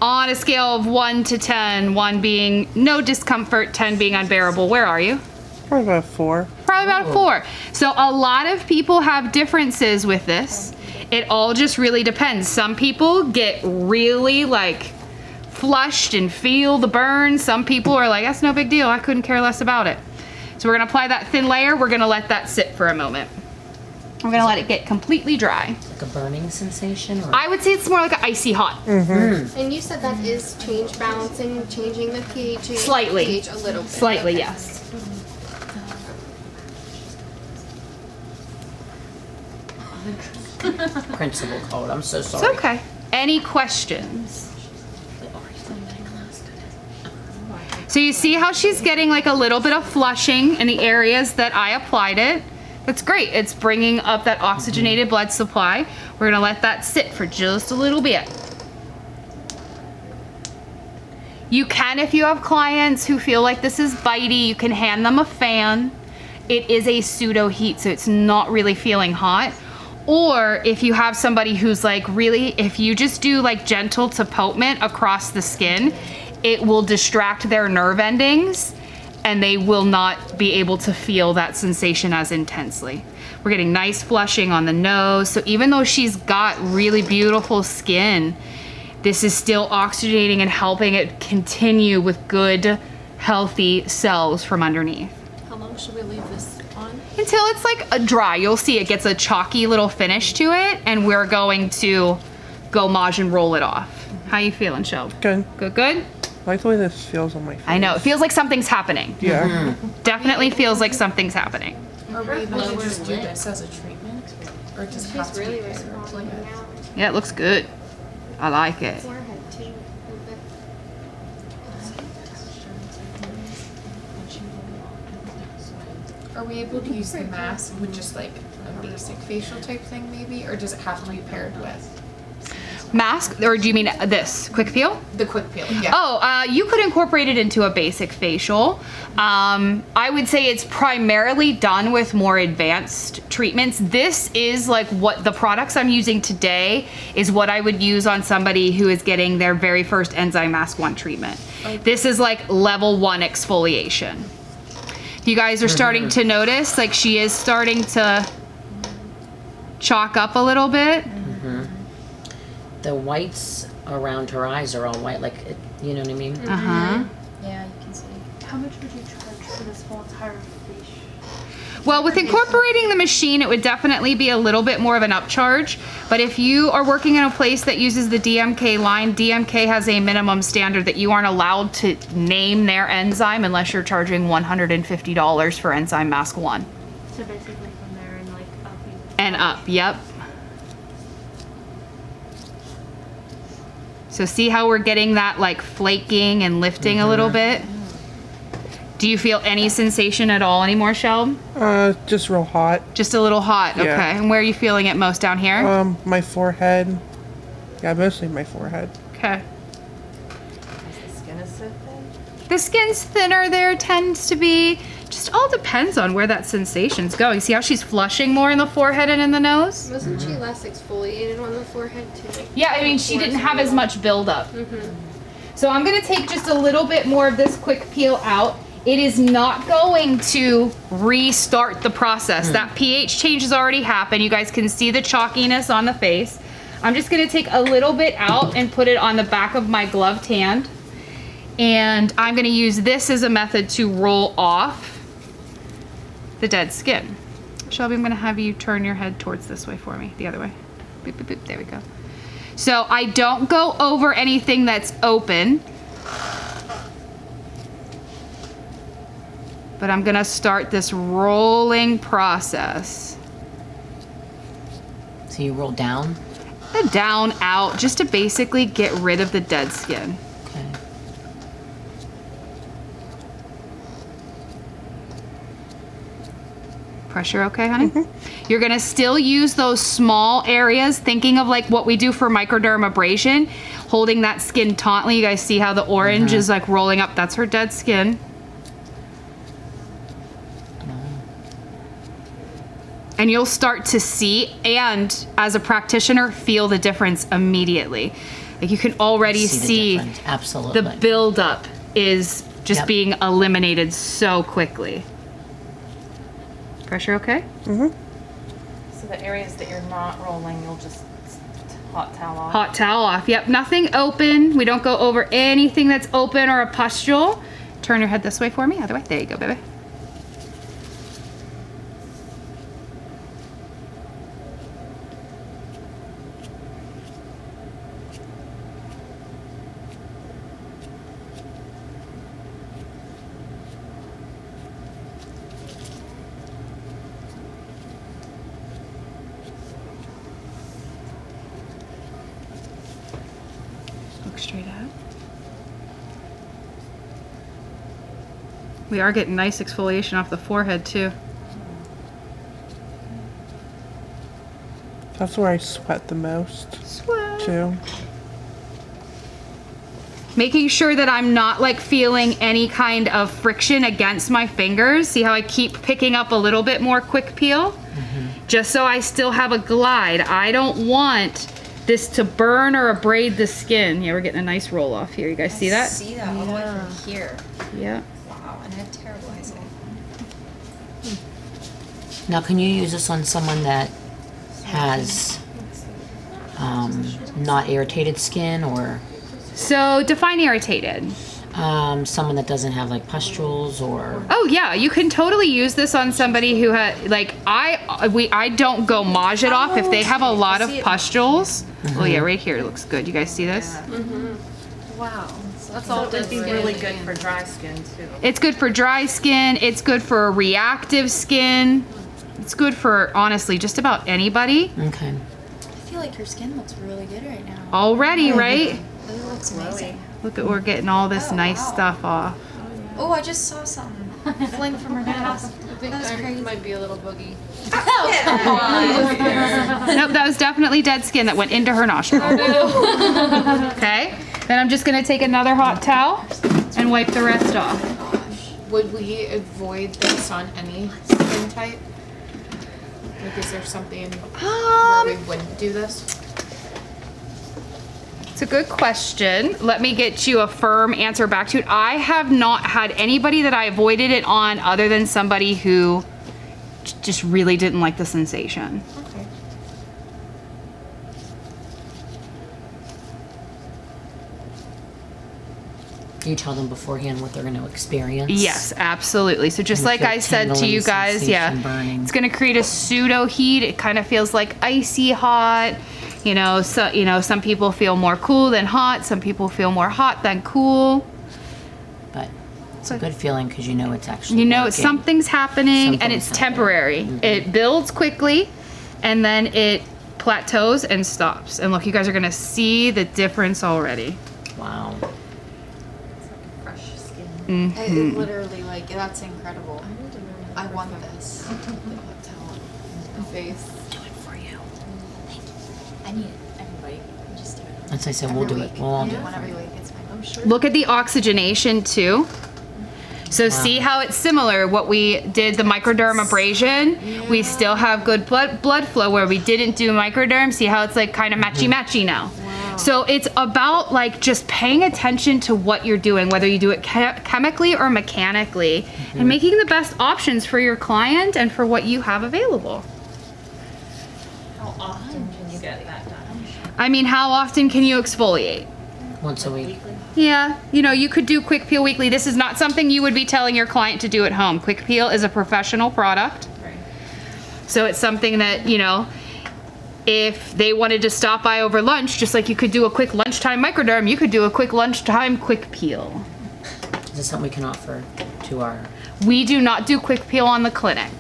On a scale of 1 to 10, 1 being no discomfort, 10 being unbearable, where are you? Probably about 4. Probably about a 4. So a lot of people have differences with this. It all just really depends. Some people get really like flushed and feel the burn. Some people are like, that's no big deal. I couldn't care less about it. So we're gonna apply that thin layer. We're gonna let that sit for a moment. We're gonna let it get completely dry. Like a burning sensation? Or? I would say it's more like an icy hot. And you said that is change balancing, changing the pH. Slightly. pH a little bit. Slightly, Okay. yes. Principal code. I'm so It's sorry. okay. Any questions? So you see how she's getting like a little bit of flushing in the areas that I applied it. That's great. It's bringing up that oxygenated blood supply. We're gonna let that sit for just a little bit. You can, if you have clients who feel like this is bitey, you can hand them a fan it is a pseudo heat, so it's not really feeling hot. Or if you have somebody who's like really, if you just do like gentle tapotement across the skin, it will distract their nerve endings and they will not be able to feel that sensation as intensely. We're getting nice flushing on the nose. So even though she's got really beautiful skin, this is still oxygenating and helping it continue with good, healthy cells from underneath. How long should we leave this on? Until it's like a dry. You'll see it gets a chalky little finish to it, and we're going to gomage and roll it off. How you feeling, Shelb? Good. Good, good? I like the way this feels on my face. I know, it feels like something's happening. Yeah. Definitely feels like something's happening. Are we able to just do this as a treatment? Or does it have She's to be really paired? responding now. Yeah, it looks good. I like it. Forehead too. Are we able to use the mask with just like a basic facial type thing maybe? Or does it have to be paired with Mask, or do you mean this, quick peel? the quick peel? Yeah. Oh, you could incorporate it into a basic facial. I would say it's primarily done with more advanced treatments. This is like what the products I'm using today is what I would use on somebody who is getting their very first Enzyme Mask 1 treatment. Okay. This is like level 1 exfoliation. You guys are starting to notice, like she is starting to chalk up a little bit. The whites around her eyes are all white, like, you know what I mean? Uh-huh. Yeah, you can see. How much would you charge for this whole entire face? Well, with incorporating the machine, it would definitely be a little bit more of an upcharge. But if you are working in a place that uses the DMK line, DMK has a minimum standard that you aren't allowed to name their enzyme unless you're charging $150 for Enzyme Mask 1. So basically from there and like up. And up, yep. So see how we're getting that like flaking and lifting a little bit? Do you feel any sensation at all anymore, Shelb? Just real hot. Just a little hot, Yeah. okay. And where are you feeling it most down here? My forehead. Yeah, mostly my forehead. Okay. The skin is so thin. The skin's thinner there, tends to be. Just all depends on where that sensation's going. See how she's flushing more in the forehead and in the nose? Wasn't she less exfoliated on the forehead too? Yeah, I mean, she didn't have as much buildup. So I'm gonna take just a little bit more of this quick peel out. It is not going to restart the process. That pH change has already happened. You guys can see the chalkiness on the face. I'm just gonna take a little bit out and put it on the back of my gloved hand. And I'm gonna use this as a method to roll off the dead skin. Shelby, I'm gonna have you turn your head towards this way for me, the other way. Boop, boop, boop, there we go. So I don't go over anything that's open, but I'm gonna start this rolling process. So you roll down? Down, out, just to basically get rid of the dead skin. Okay. Pressure okay, honey? You're gonna still use those small areas, thinking of like what we do for microdermabrasion, holding that skin tautly. You guys see how the orange is like rolling up? That's her dead skin. And you'll start to see, and as a practitioner, feel the difference immediately. Like you can already See the see difference. Absolutely. the buildup is just Yep. being eliminated so quickly. Pressure okay? So the areas that you're not rolling, you'll just hot towel off. Hot towel off. Yep, nothing open. We don't go over anything that's open or a pustule. Turn your head this way for me. Other way. There you go, baby. Look straight out. We are getting nice exfoliation off the forehead too. That's where I sweat the most Sweat. too. making sure that I'm not like feeling any kind of friction against my fingers. See how I keep picking up a little bit more quick peel? Just so I still have a glide. I don't want this to burn or abrade the skin. Yeah, we're getting a nice roll off here. You guys see that? See that all the way from here. Yeah. Wow, and I have terrible eyesight. Now, can you use this on someone that has not irritated skin, or So define irritated. someone that doesn't have like pustules or? Oh yeah, you can totally use this on somebody who had like I don't go maj it off if they have a lot of pustules. Oh yeah, right here it looks good. You guys see this? Wow. So that's all It'd be dead really skin. good for dry skin too. It's good for dry skin. It's good for reactive skin. It's good for honestly just about anybody. Okay. I feel like your skin looks really good right now. Already, right? It looks amazing. Look at we're getting all this nice wow. stuff off. Oh, I just saw something fling from her nails. I think That was I crazy. might be a little boogie. Nope, that was definitely dead skin that went into her nostril. Okay, then I'm just gonna take another hot towel and wipe the rest off. Would we avoid this on any skin type? Like, is there something where we wouldn't do this? It's a good question. Let me get you a firm answer back to it. I have not had anybody that I avoided it on other than somebody who just really didn't like the sensation. Okay. Do you tell them beforehand what they're going to experience? Yes, absolutely. So just And like feel I said to tingling you guys, yeah, sensation burning. it's going to create a pseudo heat. It kind of feels like icy hot. Some people feel more cool than hot. Some people feel more hot than cool. But it's a good feeling because you know it's actually You know, working. something's happening and Something's it's happening. temporary. It builds quickly and then it plateaus and stops. And look, you guys are gonna see the difference already. Wow. Fresh skin. It literally, like, that's incredible. I want this. The face. Do it for you. I need it. Everybody, just do it. As I said, we'll do it. We'll all do it One for every you. week. It's fine. I'm sure. Look at the oxygenation too. So see how it's similar. What we did, the microdermabrasion, we still have good blood flow where we didn't do microderm. See how it's like kind of matchy now. So it's about like just paying attention to what you're doing, whether you do it chemically or mechanically, and making the best options for your client and for what you have available. How often can you get that done? I mean, how often can you exfoliate? Once a week. Yeah, you could do Quick Peel weekly. This is not something you would be telling your client to do at home. Quick Peel is a professional product. Right. So it's something that, if they wanted to stop by over lunch, just like you could do a quick lunchtime microderm, you could do a quick lunchtime Quick Peel. Is this something we can offer to our... We do not do Quick Peel on the clinic.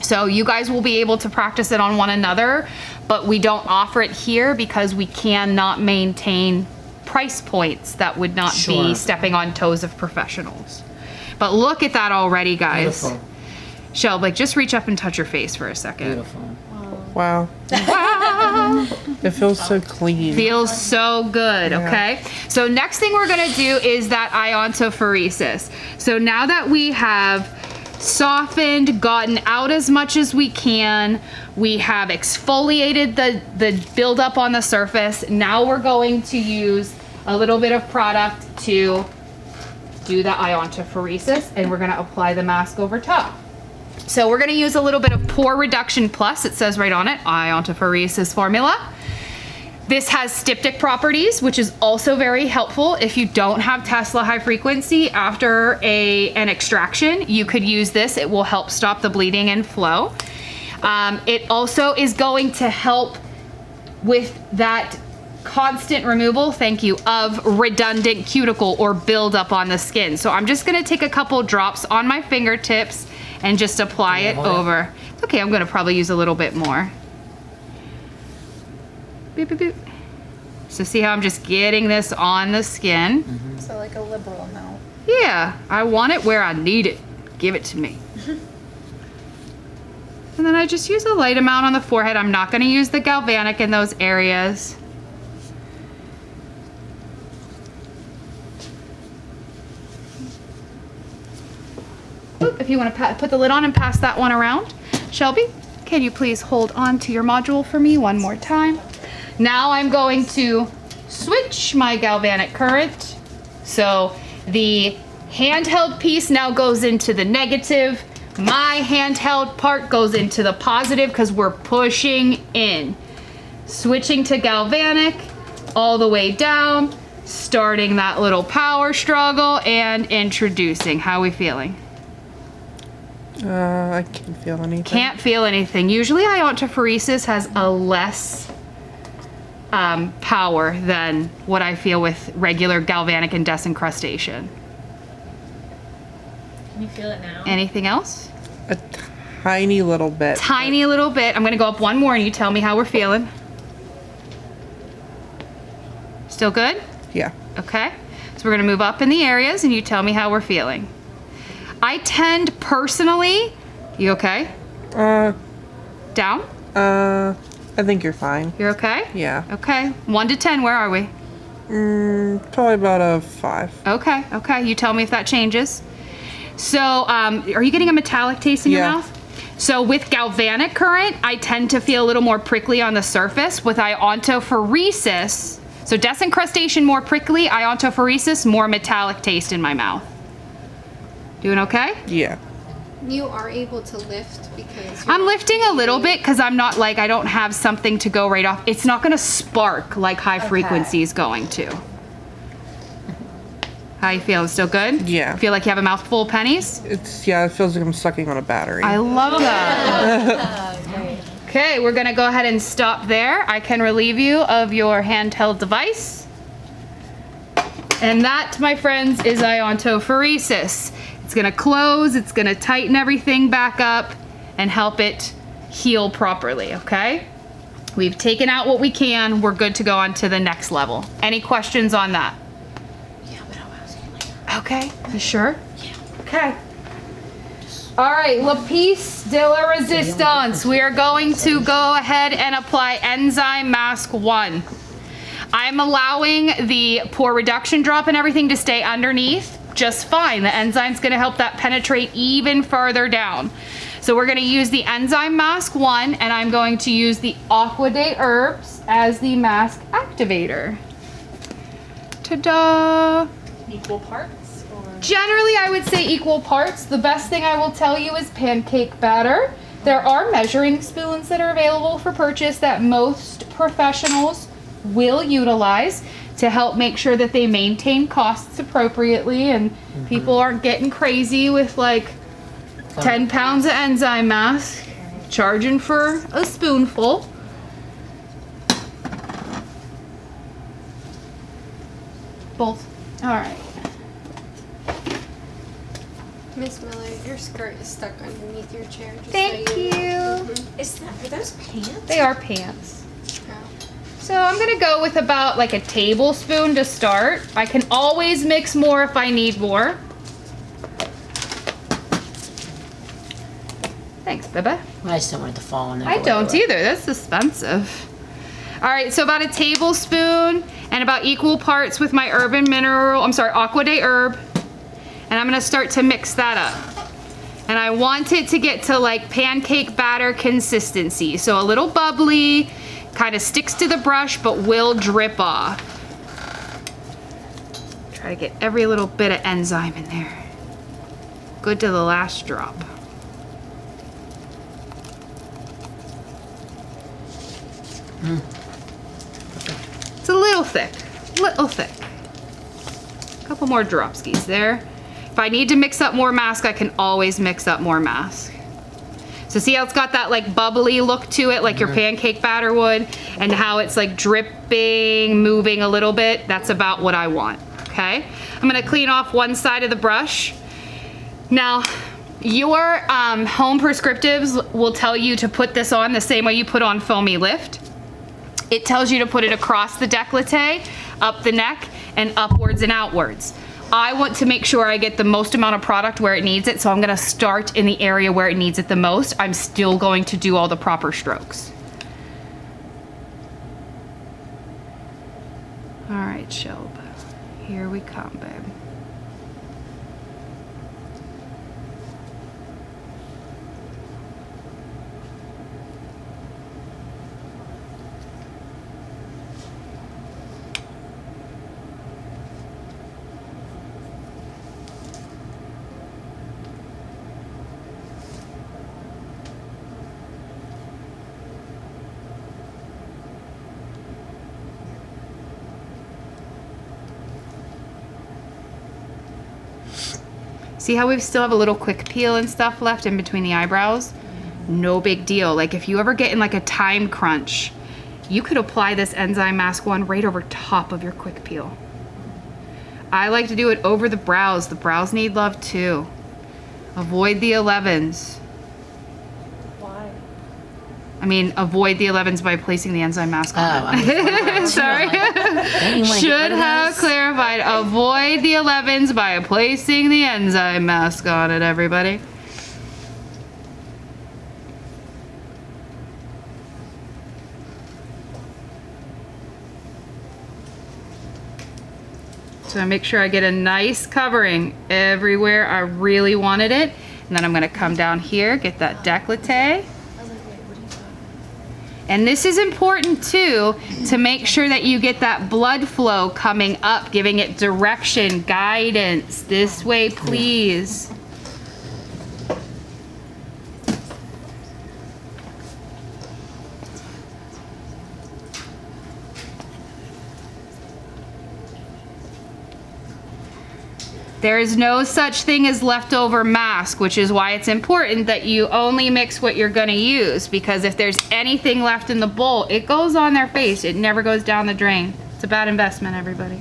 So you guys will be able to practice it on one another, but we don't offer it here because we cannot maintain price points that would not Sure. be stepping on toes of professionals. But look at that already, guys. Beautiful. Shelb, like just reach up and touch your face for a second. Beautiful. Wow. It feels so clean. Feels so good, okay? So next thing we're gonna do is that iontophoresis. So now that we have softened, gotten out as much as we can, we have exfoliated the buildup on the surface, now we're going to use a little bit of product to do the iontophoresis, and we're gonna apply the mask over top. So we're gonna use a little bit of Pore Reduction Plus, it says right on it, Iontopheresis formula. This has styptic properties, which is also very helpful. If you don't have Tesla high frequency after an extraction, you could use this. It will help stop the bleeding and flow. It also is going to help with that constant removal, thank you, of redundant cuticle or buildup on the skin. So I'm just gonna take a couple drops on my fingertips and just apply it over. It's okay, I'm gonna probably use a little bit more. Boop, boop, boop. So see how I'm just getting this on the skin? So like a liberal amount. Yeah, I want it where I need it. Give it to me. And then I just use a light amount on the forehead. I'm not gonna use the galvanic in those areas. if you want to put the lid on and pass that one around. Shelby, can you please hold on to your module for me one more time? Now I'm going to switch my galvanic current. So the handheld piece now goes into the negative. My handheld part goes into the positive because we're pushing in. Switching to galvanic all the way down, starting that little power struggle and introducing. How are we feeling? I can't feel anything. Can't feel anything. Usually Iontophoresis has a less power than what I feel with regular galvanic and disincrustation. Can you feel it now? Anything else? A tiny little bit. Tiny little bit. I'm gonna go up one more and you tell me how we're feeling. Still good? Yeah. Okay. So we're gonna move up in the areas and you tell me how we're feeling. I tend personally, you okay? Down? I think you're fine. You're okay? Yeah. Okay. 1 to 10, where are we? Probably about a 5. Okay, okay. You tell me if that changes. So, are you getting a metallic taste in your Yeah. mouth? So with galvanic current, I tend to feel a little more prickly on the surface. With iontophoresis, so disincrustation more prickly, iontophoresis more metallic taste in my mouth. Doing okay? Yeah. You are able to lift because I'm lifting a little bit because I'm not like, I don't have something to go right off. It's not gonna spark like high frequency is going to. How you feeling? Still good? Yeah. Feel like you have a mouthful of pennies? It feels like I'm sucking on a battery. I love that. Okay, we're gonna go ahead and stop there. I can relieve you of your handheld device. And that, my friends, is iontophoresis. It's gonna close, it's gonna tighten everything back up and help it heal properly, okay? We've taken out what we can, we're good to go on to the next level. Any questions on that? Yeah, but I'll ask you later. Okay, you sure? Yeah. Okay. All right, la piece de la resistance. We are going to go ahead and apply Enzyme Mask 1. I'm allowing the pore reduction drop and everything to stay underneath just fine. The enzyme's gonna help that penetrate even further down. So we're gonna use the Enzyme Mask 1 and I'm going to use the Aqua de Herbs as the mask activator. Ta-da! Equal parts? Or? Generally, I would say equal parts. The best thing I will tell you is pancake batter. There are measuring spoons that are available for purchase that most professionals will utilize to help make sure that they maintain costs appropriately and people aren't getting crazy with like 10 pounds of enzyme mask, charging for a spoonful. Both. All right. Miss Miller, your skirt is stuck underneath your chair. Just Thank so you. know. Are those pants? They are pants. Oh. So I'm gonna go with about like a tablespoon to start. I can always mix more if I need more. Thanks, Bibba. I just don't want it to fall in there. I don't either, that's expensive. All right, so about a tablespoon and about equal parts with my Aqua de Herb. And I'm gonna start to mix that up. And I want it to get to like pancake batter consistency. So a little bubbly, kind of sticks to the brush, but will drip off. Try to get every little bit of enzyme in there. Good to the last drop. It's a little thick, little thick. A couple more dropskis there. If I need to mix up more mask, I can always mix up more mask. So see how it's got that like bubbly look to it, like your pancake batter would, and how it's like dripping, moving a little bit? That's about what I want, okay? I'm gonna clean off one side of the brush. Now, your home prescriptives will tell you to put this on the same way you put on Foamy Lift. It tells you to put it across the décolleté, up the neck, and upwards and outwards. I want to make sure I get the most amount of product where it needs it, so I'm gonna start in the area where it needs it the most. I'm still going to do all the proper strokes. All right, Shelb, here we come, babe. See how we still have a little quick peel and stuff left in between the eyebrows? No big deal. Like if you ever get in like a time crunch, you could apply this enzyme mask one right over top of your quick peel. I like to do it over the brows. The brows need love too. Avoid the 11s. Why? I mean, avoid the 11s by placing the enzyme mask on. I was wondering, Sorry. don't you wanna get Should rid of have those? clarified. Avoid the 11s by placing the enzyme mask on it, everybody. So I make sure I get a nice covering everywhere I really wanted it. And then I'm gonna come down here, get that décolleté. And this is important too, to make sure that you get that blood flow coming up, giving it direction, guidance. This way, please. There is no such thing as leftover mask, which is why it's important that you only mix what you're gonna use, because if there's anything left in the bowl, it goes on their face. It never goes down the drain. It's a bad investment, everybody.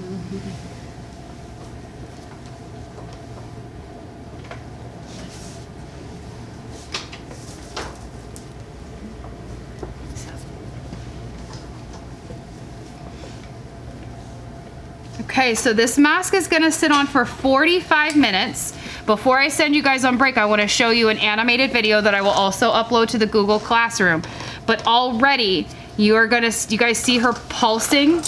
Okay, so this mask is gonna sit on for 45 minutes. Before I send you guys on break, I wanna show you an animated video that I will also upload to the Google Classroom. But already, you guys see her pulsing?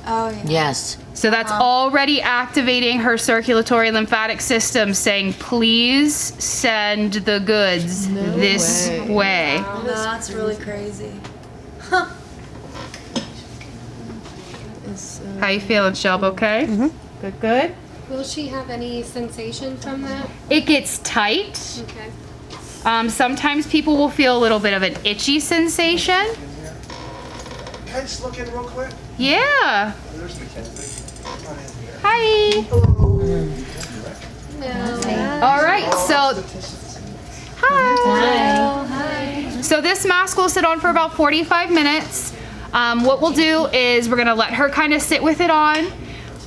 Oh, yeah. Yes. So that's already activating her circulatory lymphatic system, saying, please send the goods this way. Wow, that's really crazy. How you feeling, Shelb? Okay? Good, good. Will she have any sensation from that? It gets tight. Okay. Sometimes people will feel a little bit of an itchy sensation. Can I just look in real quick? Yeah. There's Mackenzie. Come on in here. Hi. All right, so hi. So this mask will sit on for about 45 minutes. What we'll do is we're gonna let her kind of sit with it on.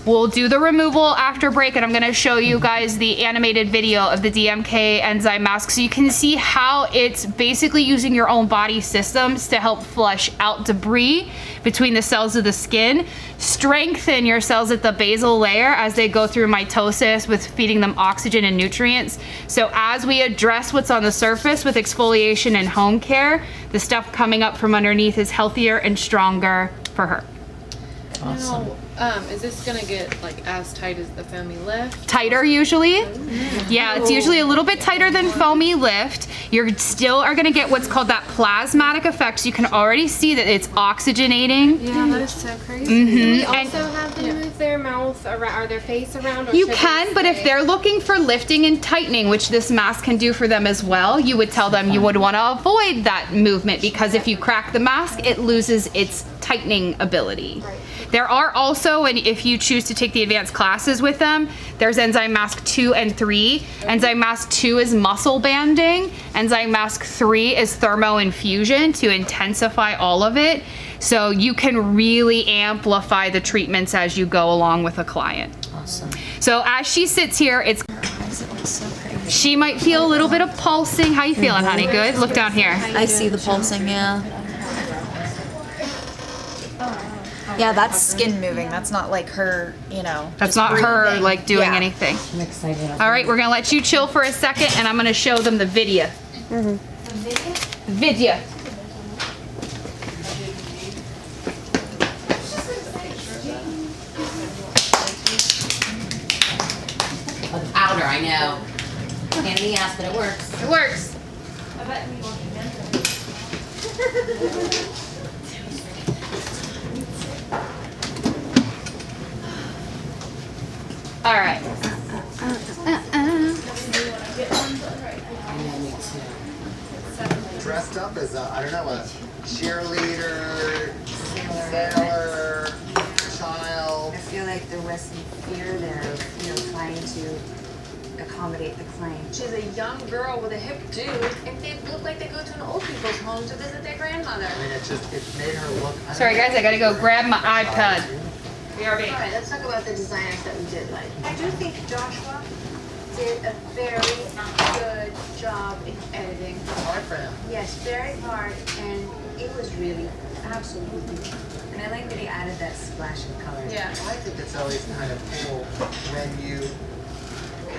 We'll do the removal after break, and I'm gonna show you guys the animated video of the DMK enzyme mask so you can see how it's basically using your own body systems to help flush out debris between the cells of the skin, strengthen your cells at the basal layer as they go through mitosis with feeding them oxygen and nutrients. So as we address what's on the surface with exfoliation and home care, the stuff coming up from underneath is healthier and stronger for her. Awesome. Is this gonna get like as tight as the foamy lift? Tighter usually. Yeah, it's usually a little bit tighter than foamy lift. You're still are gonna get what's called that plasmatic effect. So you can already see that it's oxygenating. Yeah, that is so crazy. Mm-hmm. Do we also have them move their mouth around or their face around? Or You should can, they but if stay- they're looking for lifting and tightening, which this mask can do for them as well, you would tell them you would want to avoid that movement, because if you crack the mask, it loses its tightening ability. There are also, and if you choose to take the advanced classes with them, there's Enzyme Mask 2 and 3. Enzyme Mask 2 is muscle banding. Enzyme Mask 3 is thermo infusion to intensify all of it. So you can really amplify the treatments as you go along with a client. Awesome. So as she sits here, she might feel a little bit of pulsing. How you feeling, honey? Good? Look down here. I see the pulsing, yeah. Yeah, that's skin moving. That's not like her, you know. That's just not her breathing. like doing Yeah. anything. I'm excited. All right, we're gonna let you chill for a second, and I'm gonna show them the video. Video. Oh, the powder, I know. Pain in the ass, but it works. It works. All right. Dressed up as a, I don't know, a cheerleader, sailor, child. I feel like there was some fear there of, you know, trying to accommodate the client. She's a young girl with a hip dude, and they look like they go to an old people's home to visit their grandmother. I mean, it made her look. Sorry guys, I gotta go grab my iPad. BRB. All right, let's talk about the designers that we did like. I do think Joshua did a very good job in editing. Hard for him. Yes, very hard, and it was really absolutely. And I like that he added that splash of color. Yeah. I think it's always kind of cool when you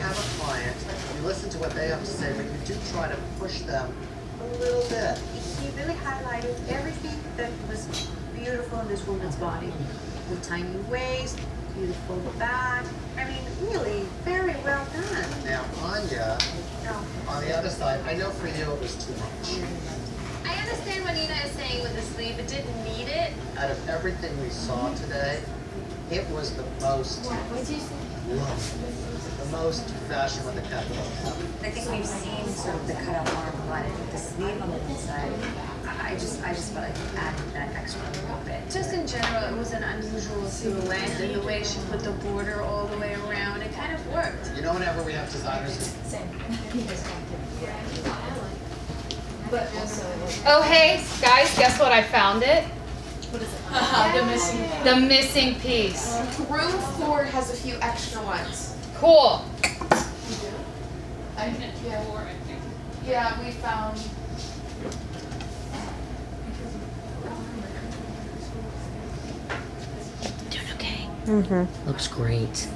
have a client, you listen to what they have to say, but you do try to push them a little bit. He really highlighted everything that was beautiful in this woman's body. The tiny waist, beautiful back. I mean, really, very well done. Now, Anya, on the other side, I know for you it was too much. I understand what Nina is saying with the sleeve. It didn't need it. Out of everything we saw today, it was the most the most fashion with a capital F. I think we've seen sort of the cutout arm but with the sleeve on the inside. I just felt like it added that extra little bit. Just in general, it was an unusual silhouette, and the way she put the border all the way around, it kind of worked. You know, whenever we have designers. Oh hey, guys, guess what? I found it. What is it? The missing piece. Room 4 has a few extra ones. Cool. Yeah, we found. Doing okay. Mm-hmm. Looks great.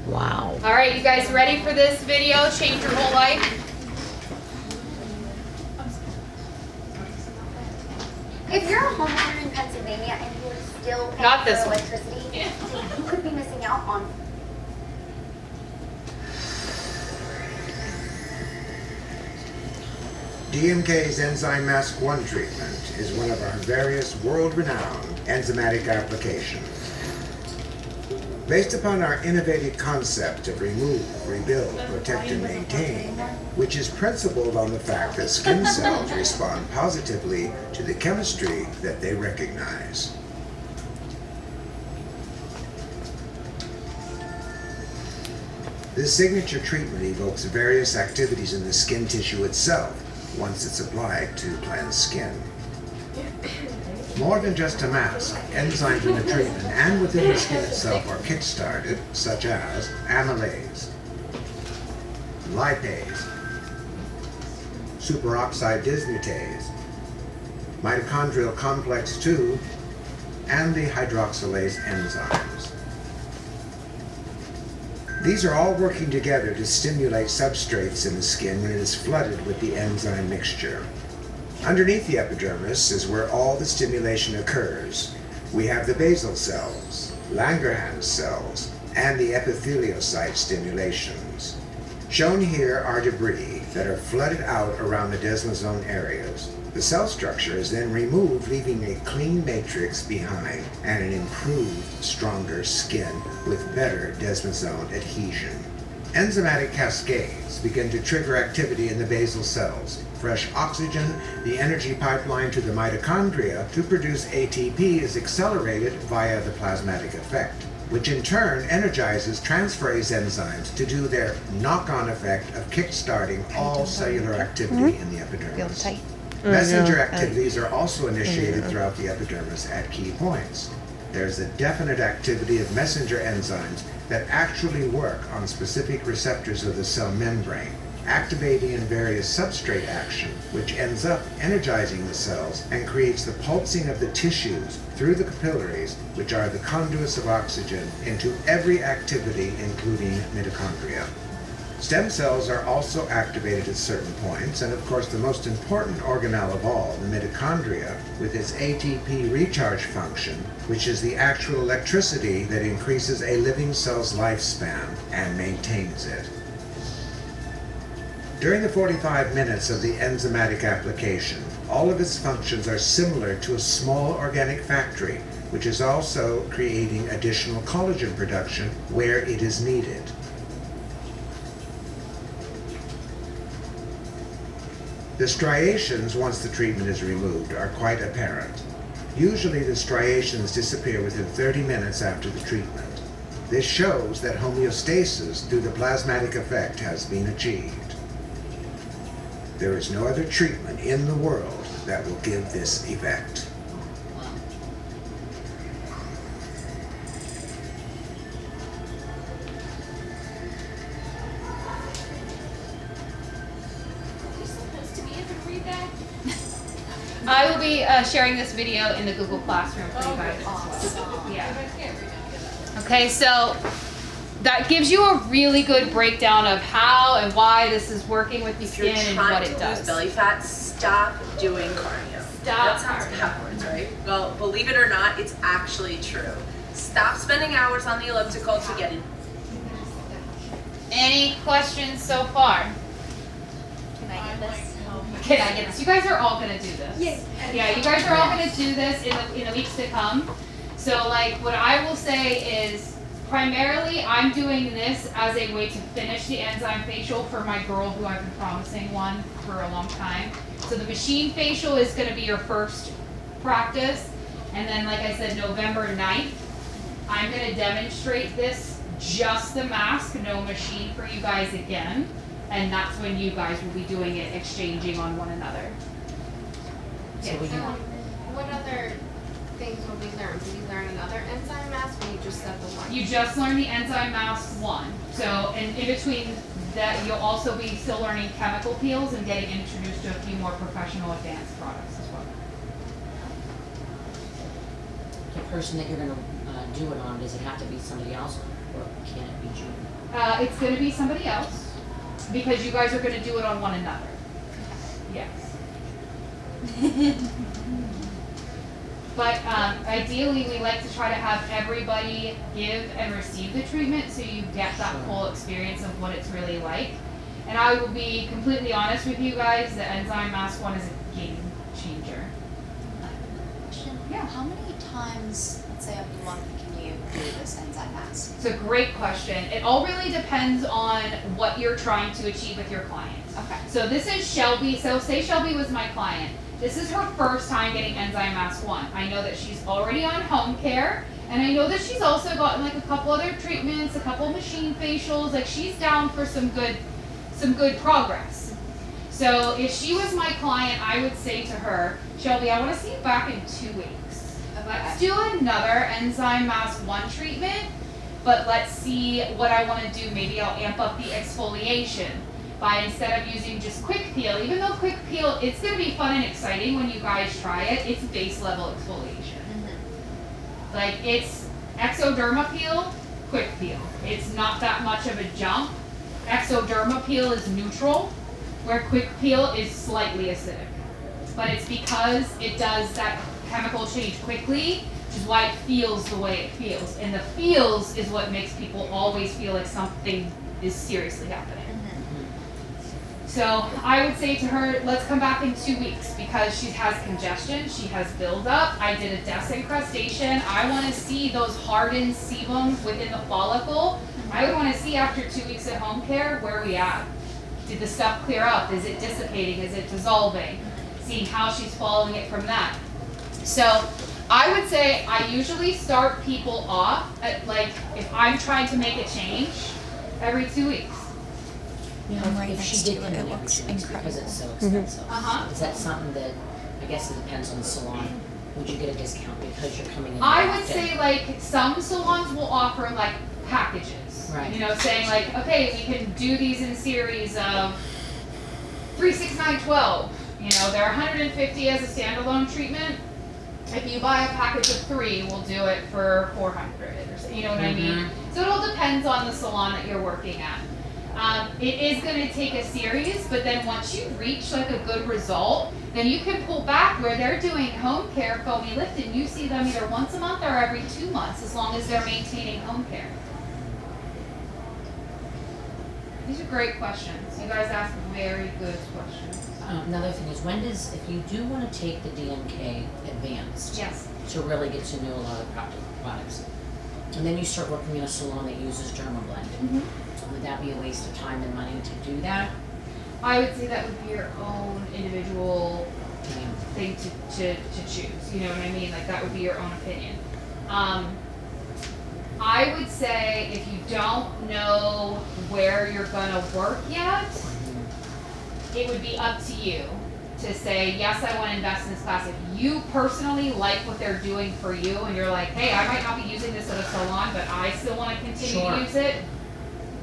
Wow. All right, you guys ready for this video? Change your whole life. If you're a homeowner in Pennsylvania and you're still paying Not this for one. electricity, you could be missing out on. DMK's Enzyme Mask 1 treatment is one of our various world-renowned enzymatic applications. Based upon our innovative concept of remove, rebuild, protect, and maintain, which is principled on the fact that skin cells respond positively to the chemistry that they recognize. This signature treatment evokes various activities in the skin tissue itself once it's applied to cleanse skin. More than just a mask, enzymes in the treatment and within the skin itself are kick-started, such as amylase, lipase, superoxide dismutase, mitochondrial complex 2, and the hydroxylase enzymes. These are all working together to stimulate substrates in the skin when it is flooded with the enzyme mixture. Underneath the epidermis is where all the stimulation occurs. We have the basal cells, Langerhans cells, and the epitheliocyte stimulations. Shown here are debris that are flooded out around the desmosome areas. The cell structure is then removed, leaving a clean matrix behind and an improved, stronger skin with better desmosome adhesion. Enzymatic cascades begin to trigger activity in the basal cells. Fresh oxygen, the energy pipeline to the mitochondria to produce ATP, is accelerated via the plasmatic effect, which in turn energizes transferase enzymes to do their knock-on effect of kick-starting all cellular activity in the epidermis. Messenger activities are also initiated throughout the epidermis at key points. There's a definite activity of messenger enzymes that actually work on specific receptors of the cell membrane, activating in various substrate action, which ends up energizing the cells and creates the pulsing of the tissues through the capillaries, which are the conduits of oxygen into every activity, including mitochondria. Stem cells are also activated at certain points, and of course the most important organelle of all, the mitochondria, with its ATP recharge function, which is the actual electricity that increases a living cell's lifespan and maintains it. During the 45 minutes of the enzymatic application, all of its functions are similar to a small organic factory, which is also creating additional collagen production where it is needed. The striations, once the treatment is removed, are quite apparent. Usually the striations disappear within 30 minutes after the treatment. This shows that homeostasis through the plasmatic effect has been achieved. There is no other treatment in the world that will give this effect. I will be sharing this video in the Google Classroom for you guys as well. Yeah. Okay, so that gives you a really good breakdown of how and why this is working with the skin and what it does. Lose belly fat, stop doing cardio. That sounds backwards, right? Well, believe it or not, it's actually true. Stop spending hours on the elliptical to get in. Any questions so far? Can I get this? Can I get this? You guys are all gonna do this. Yes. Yeah, you guys are all gonna do this in the weeks to come. So like what I will say is primarily I'm doing this as a way to finish the enzyme facial for my girl who I've been promising one for a long time. So the machine facial is gonna be your first practice. And then like I said, November 9th, I'm gonna demonstrate this, just the mask, no machine for you guys again. And that's when you guys will be doing it, exchanging on one another. So we can, What other things will we learn? Do we learn another enzyme mask or you just said the one? You just learned the enzyme mask 1. So in between that, you'll also be still learning chemical peels and getting introduced to a few more professional advanced products as well. the person that you're gonna do it on, does it have to be somebody else, or can it be June? It's going to be somebody else because you guys are going to do it on one another. Yes. But ideally, we like to try to have everybody give and receive the treatment so you get that full experience of what it's really like. And I will be completely honest with you guys, the Enzyme Mask 1 is a game changer. Yeah. How many times, let's say a month, can you do this enzyme mask? It's a great question. It all really depends on what you're trying to achieve with your client. Okay. So this is Shelby. So say Shelby was my client. This is her first time getting Enzyme Mask 1. I know that she's already on home care, and I know that she's also gotten like a couple other treatments, a couple machine facials. Like she's down for some good progress. So if she was my client, I would say to her, Shelby, I want to see you back in 2 weeks. Let's do another Enzyme Mask 1 treatment, but let's see what I want to do. Maybe I'll amp up the exfoliation by instead of using just quick peel, even though quick peel, it's going to be fun and exciting when you guys try it, it's base level exfoliation. Mm-hmm. Like it's exoderma peel, quick peel. It's not that much of a jump. Exoderma peel is neutral, where quick peel is slightly acidic. But it's because it does that chemical change quickly, which is why it feels the way it feels. And the feels is what makes people always feel like something is seriously happening. So I would say to her, let's come back in 2 weeks because she has congestion, she has buildup. I did a desincrustation. I want to see those hardened sebum within the follicle. I would want to see after 2 weeks at home care, where are we at? Did the stuff clear up? Is it dissipating? Is it dissolving? Seeing how she's following it from that. So I would say I usually start people off at like, if I'm trying to make a change, every 2 weeks. If she did come in every 2 weeks because it's so expensive, is that something that, I guess it depends on the salon, would you get a discount because you're coming in? I would say like some salons will offer like packages. Right. You know, saying like, okay, we can do these in series of 3, 6, 9, 12. You know, they're 150 as a standalone treatment. If you buy a package of 3, we'll do it for 400 or so, you know what I mean? So it all depends on the salon that you're working at. It is going to take a series, but then once you reach like a good result, then you can pull back where they're doing home care, foamy lift, and you see them either once a month or every 2 months as long as they're maintaining home care. These are great questions. You guys ask very good questions. Another thing is, when does, if you do want to take the DMK advanced, yes, to really get to know a lot of products, and then you start working in a salon that uses dermablend, would that be a waste of time and money to do that? I would say that would be your own individual thing to choose. You know what I mean? Like that would be your own opinion. I would say if you don't know where you're gonna work yet, it would be up to you to say, yes, I want to invest in this class. If you personally like what they're doing for you and you're like, hey, I might not be using this at a salon, but I still want to continue to use it,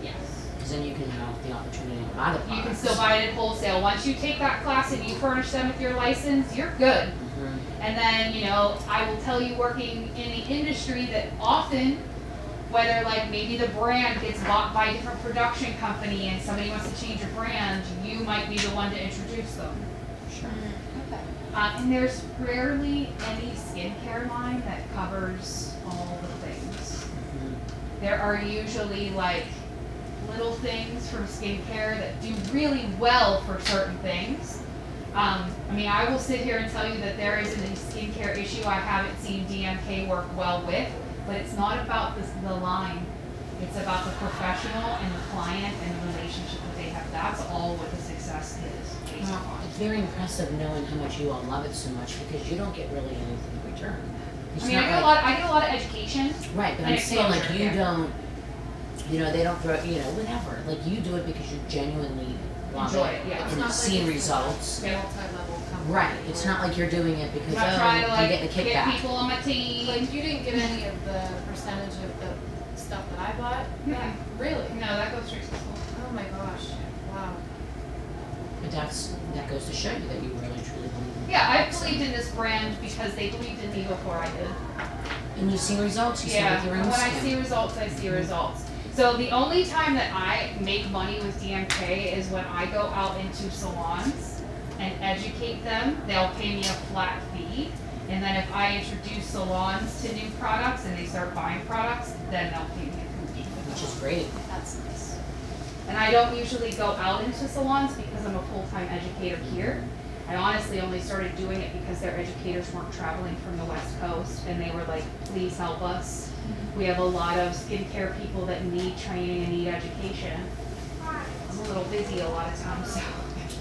yes. Because then you can have the opportunity to buy the products. You can still buy it at wholesale. Once you take that class and you furnish them with your license, you're good. And then, you know, I will tell you, working in the industry, that often, whether like maybe the brand gets bought by a different production company and somebody wants to change your brand, you might be the one to introduce them. Sure. Okay. And there's rarely any skincare line that covers all the things. There are usually like little things from skincare that do really well for certain things. I mean, I will sit here and tell you that there isn't a skincare issue I haven't seen DMK work well with, but it's not about the line. It's about the professional and the client and the relationship that they have. That's all what the success is based on. It's very impressive knowing how much you all love it so much, because you don't get really anything in return. It's I mean, I get a lot of education. Right, but and I'm saying like you exposure, don't, you know, they don't throw, you know, whatever. Like you do it because you genuinely love Enjoy it, it, yeah. and seeing results. Multi-level company. Right, it's not like you're doing it because I'm not trying to you're like getting a kickback. get people on my team. Like, you didn't get any of the percentage of the stuff that I bought? Yeah. Really? No, that goes straight to the school. Oh my gosh, wow. But that goes to show you that you really truly believe in it. Yeah, I believed in this brand because they believed in me before I did. And you see results, you see Yeah, with your own and when I skin. see results, I see results. So the only time that I make money with DMK is when I go out into salons and educate them. They'll pay me a flat fee. And then if I introduce salons to new products and they start buying products, then they'll pay me a commission. Which is great. That's nice. And I don't usually go out into salons because I'm a full-time educator here. I honestly only started doing it because their educators weren't traveling from the West Coast and they were like, please help us. We have a lot of skincare people that need training and need education. I'm a little busy a lot of times, so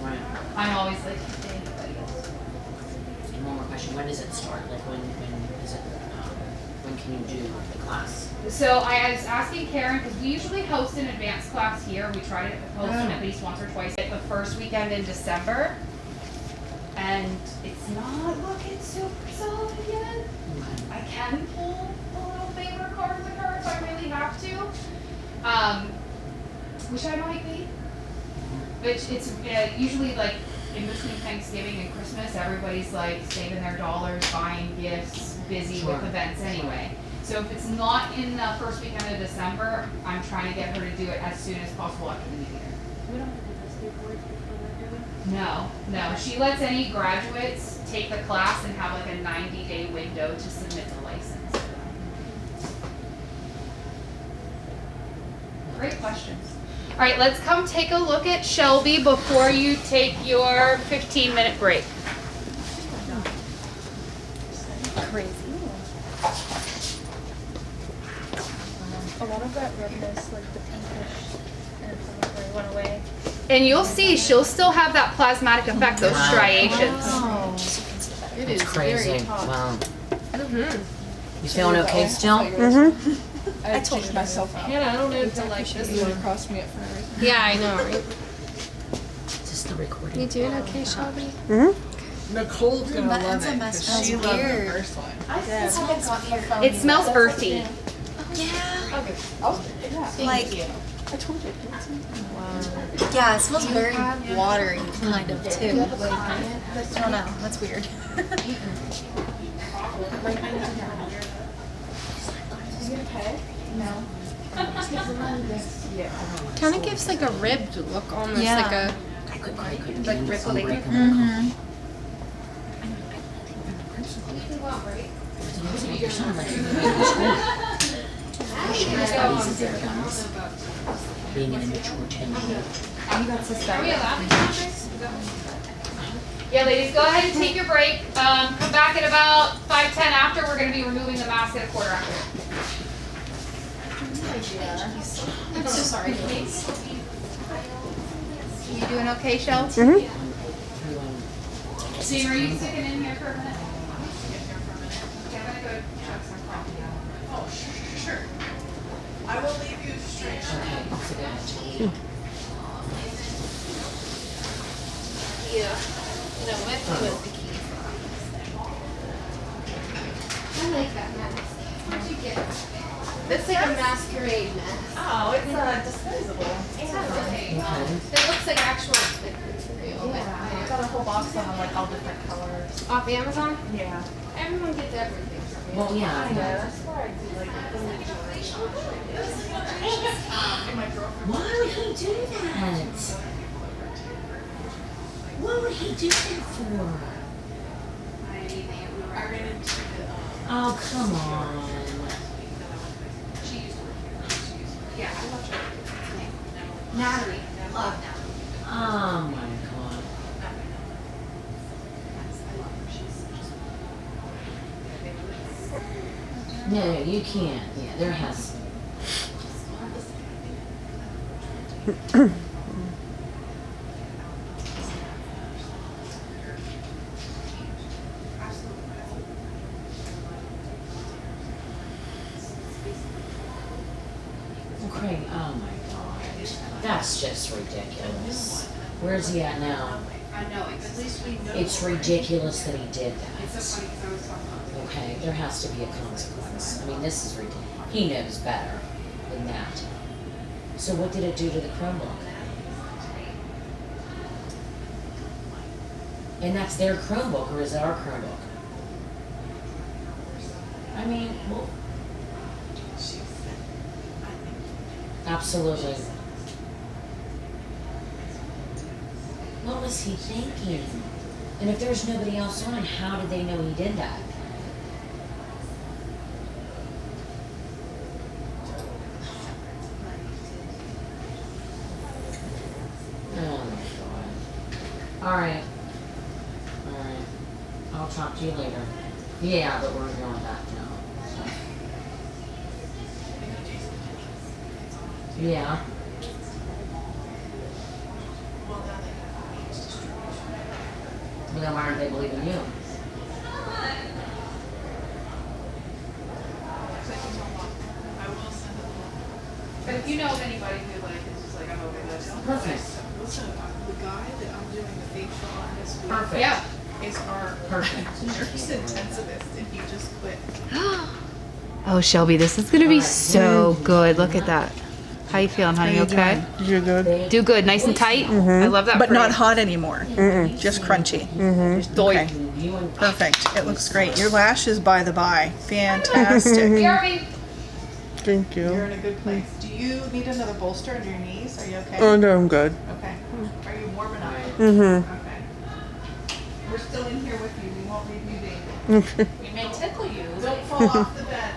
Right. I'm always like, hey, anybody else? And one more question, when does it start? Like when is it, when can you do the class? So I was asking Karen, because we usually host an advanced class here. We try to host them at least once or twice at the first weekend in December. And it's not looking super solid yet. I can pull a little favor card with her if I really have to. Which I might be. Which it's usually like in between Thanksgiving and Christmas, everybody's like saving their dollars, buying gifts, busy with events anyway. So if it's not in the first weekend of December, I'm trying to get her to do it as soon as possible after the new year. We don't have to do this before they're doing. No. She lets any graduates take the class and have like a 90-day window to submit the license. Great questions. All right, let's come take a look at Shelby before you take your 15-minute break. Crazy. A lot of that redness, like the pinkish and inflammatory, went away. And you'll see she'll still have that plasmatic effect, those striations. Oh. It is Crazy. very hot. Wow. Mm-hmm. You feeling okay still? I told myself out. Hannah, I don't know if to like This this would one. have cost me it for everything. Yeah, I know, right? Is this the recording? You doing okay, Shelby? Nicole's gonna That love enzyme it mess because she smells loved the weird. first one. I still haven't gotten your phone. It smells earthy. Yeah. Okay. Oh, yeah. Like, I told you. yeah, it smells very watery, kind of, too. Like, I don't know. That's weird. Is it okay? No. Kind of gives like a ribbed look, almost Yeah. like a like ripply. Mm-hmm. You sound like you're moving to school. Being an immature 10-year-old. Are we allowed to count this? Yeah, ladies, go ahead and take your break. Come back at about 5:10 after. We're going to be removing the mask at a quarter after. I'm so sorry, ladies. You doing okay, Shel? Mm-hmm. So are you sticking in here for a minute? Okay, I'm going to go chug some coffee. Oh, sure. I will leave you straight. Okay, so go ahead. Yeah. No, that's was the key. I like that mask. Where'd you get it? That's like a masquerade mask. Oh, it's disposable. Okay. It looks like actual like material. Yeah, I got a whole box of them, like all different colors. Off Amazon? Yeah. Everyone gets everything from me. Well, yeah. I know, that's where I do like Why would he do that? What would he do that for? Oh, come on. Yeah, I love her. Natalie. Love Natalie. Oh my god. No, you can't. Yeah, there has to be. Craig, oh my god. That's just ridiculous. Where's he at now? I know, at least we know. It's ridiculous that he did that. Okay, there has to be a consequence. I mean, this is ridiculous. He knows better than that. So what did it do to the Chromebook? And that's their Chromebook, or is it our Chromebook? I mean, well, absolutely. What was he thinking? And if there's nobody else on, how did they know he did that? Oh my god. Alright. Alright. I'll talk to you later. Yeah, but we're going back now. So. Yeah. Well, then why aren't they believing you? But if you know of anybody who like is just like I'm over this. Perfect. Listen, the guy that I'm doing the facial on this week. Perfect. Yeah. Is our Perfect. nurse intensivist, and he just quit. Oh, Shelby, this is gonna be so good. Look at that. How you feeling, honey? Okay? You're good. Do good, nice and tight. I love that. But for not you. hot anymore. Just crunchy. Okay. Perfect. It looks great. Your lashes, by the by, fantastic. Thank you. You're in a good place. Do you need another bolster under your knees? Are you okay? Oh no, I'm good. Okay. Are you warm enough? Mm-hmm. Okay. We're still in here with you. We won't leave you be. Okay. We may tickle you. Don't fall off the bed.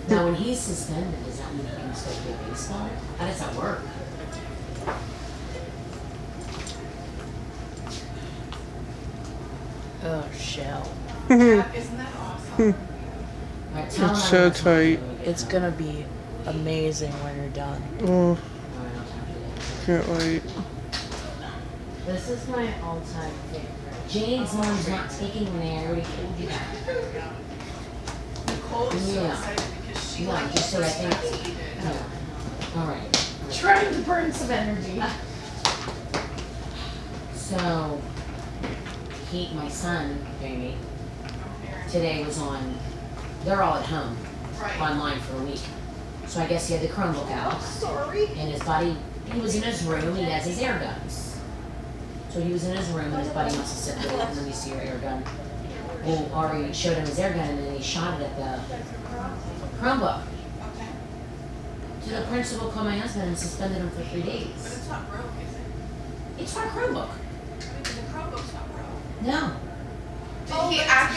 Now, when he's suspended, does that mean he can still play baseball? How does that work? Oh, shell. Isn't that awesome? Right, tell him It's I'm so not talking tight. to him It's again. gonna be amazing when you're done. Oh, Alright, I'll talk to you. can't wait. This is my all-time favorite. Jane's mom's not taking me. I already told you that. Nicole is so Yeah. excited because she Yeah, like just so I think. to eat it. Yeah. Alright. Trying to burn some energy. So, my son, Jamie, today was on, they're all at home, Right. online for a week. So I guess he had the Chromebook out. Sorry. And his buddy, he was in his room, he has his air guns. So he was in his room and his buddy must have said, "Look, let me see your air gun." Well, Ari showed him his air gun and then he shot it at the Chromebook. Okay. So the principal called my husband and suspended him for 3 But days. it's not broke, is it? It's our Chromebook. I mean, the Chromebook's not broke. No. Did he act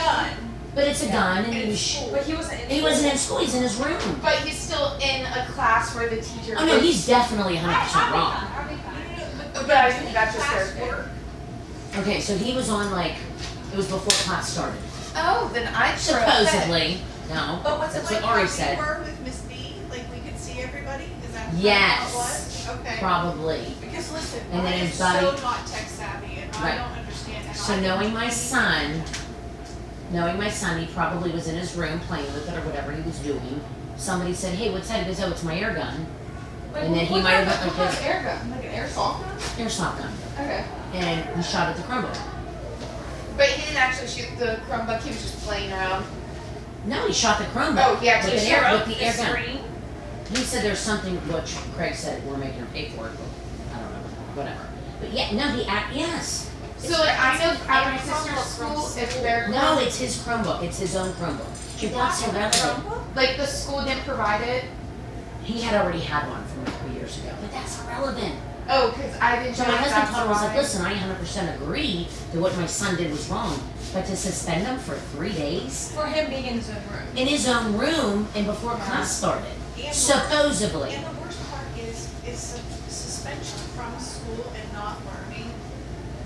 But it's a gun and he was, But he wasn't in he wasn't in school, he's in his room. But he's still in a class where the teacher. Oh no, he's definitely 100% wrong. But I think that's just their work. Okay, so he was on like, it was before class started. Oh, then I Supposedly. No, But was that's it like what Ari how said. we were with Miss B? Like we could see everybody? Is that how it Yes. was? Okay. Probably. Because listen, And then I am his buddy- so not tech savvy and I Right. don't understand. And So I knowing don't my understand. son, he probably was in his room playing with it or whatever he was doing. somebody said, hey, what's that? He goes, oh, it's my air gun. And then he might have been like this. Air gun, like an airsoft gun? Airsoft gun. Okay. And he shot at the Chromebook. But he didn't actually shoot the Chromebook, he was just playing around. No, he shot the Chromebook. Oh, yeah, with he an air, shot with the the air gun. screen. He said there's something, which Craig said we're making him pay for it, but I don't know, whatever. But yeah, no, yes. So like I know at my sister's school, if they're No, it's his Chromebook. It's his own Chromebook. She that's irrelevant. like the school didn't provide it. He had already had one from 3 years ago, but that's irrelevant. Oh, because I didn't So know my if husband that's called and was like, why. listen, I 100% agree that what my son did was wrong, but to suspend him for 3 days For him being in his own room. in his own room and before class started, And supposedly. And the worst part is suspension from school and not learning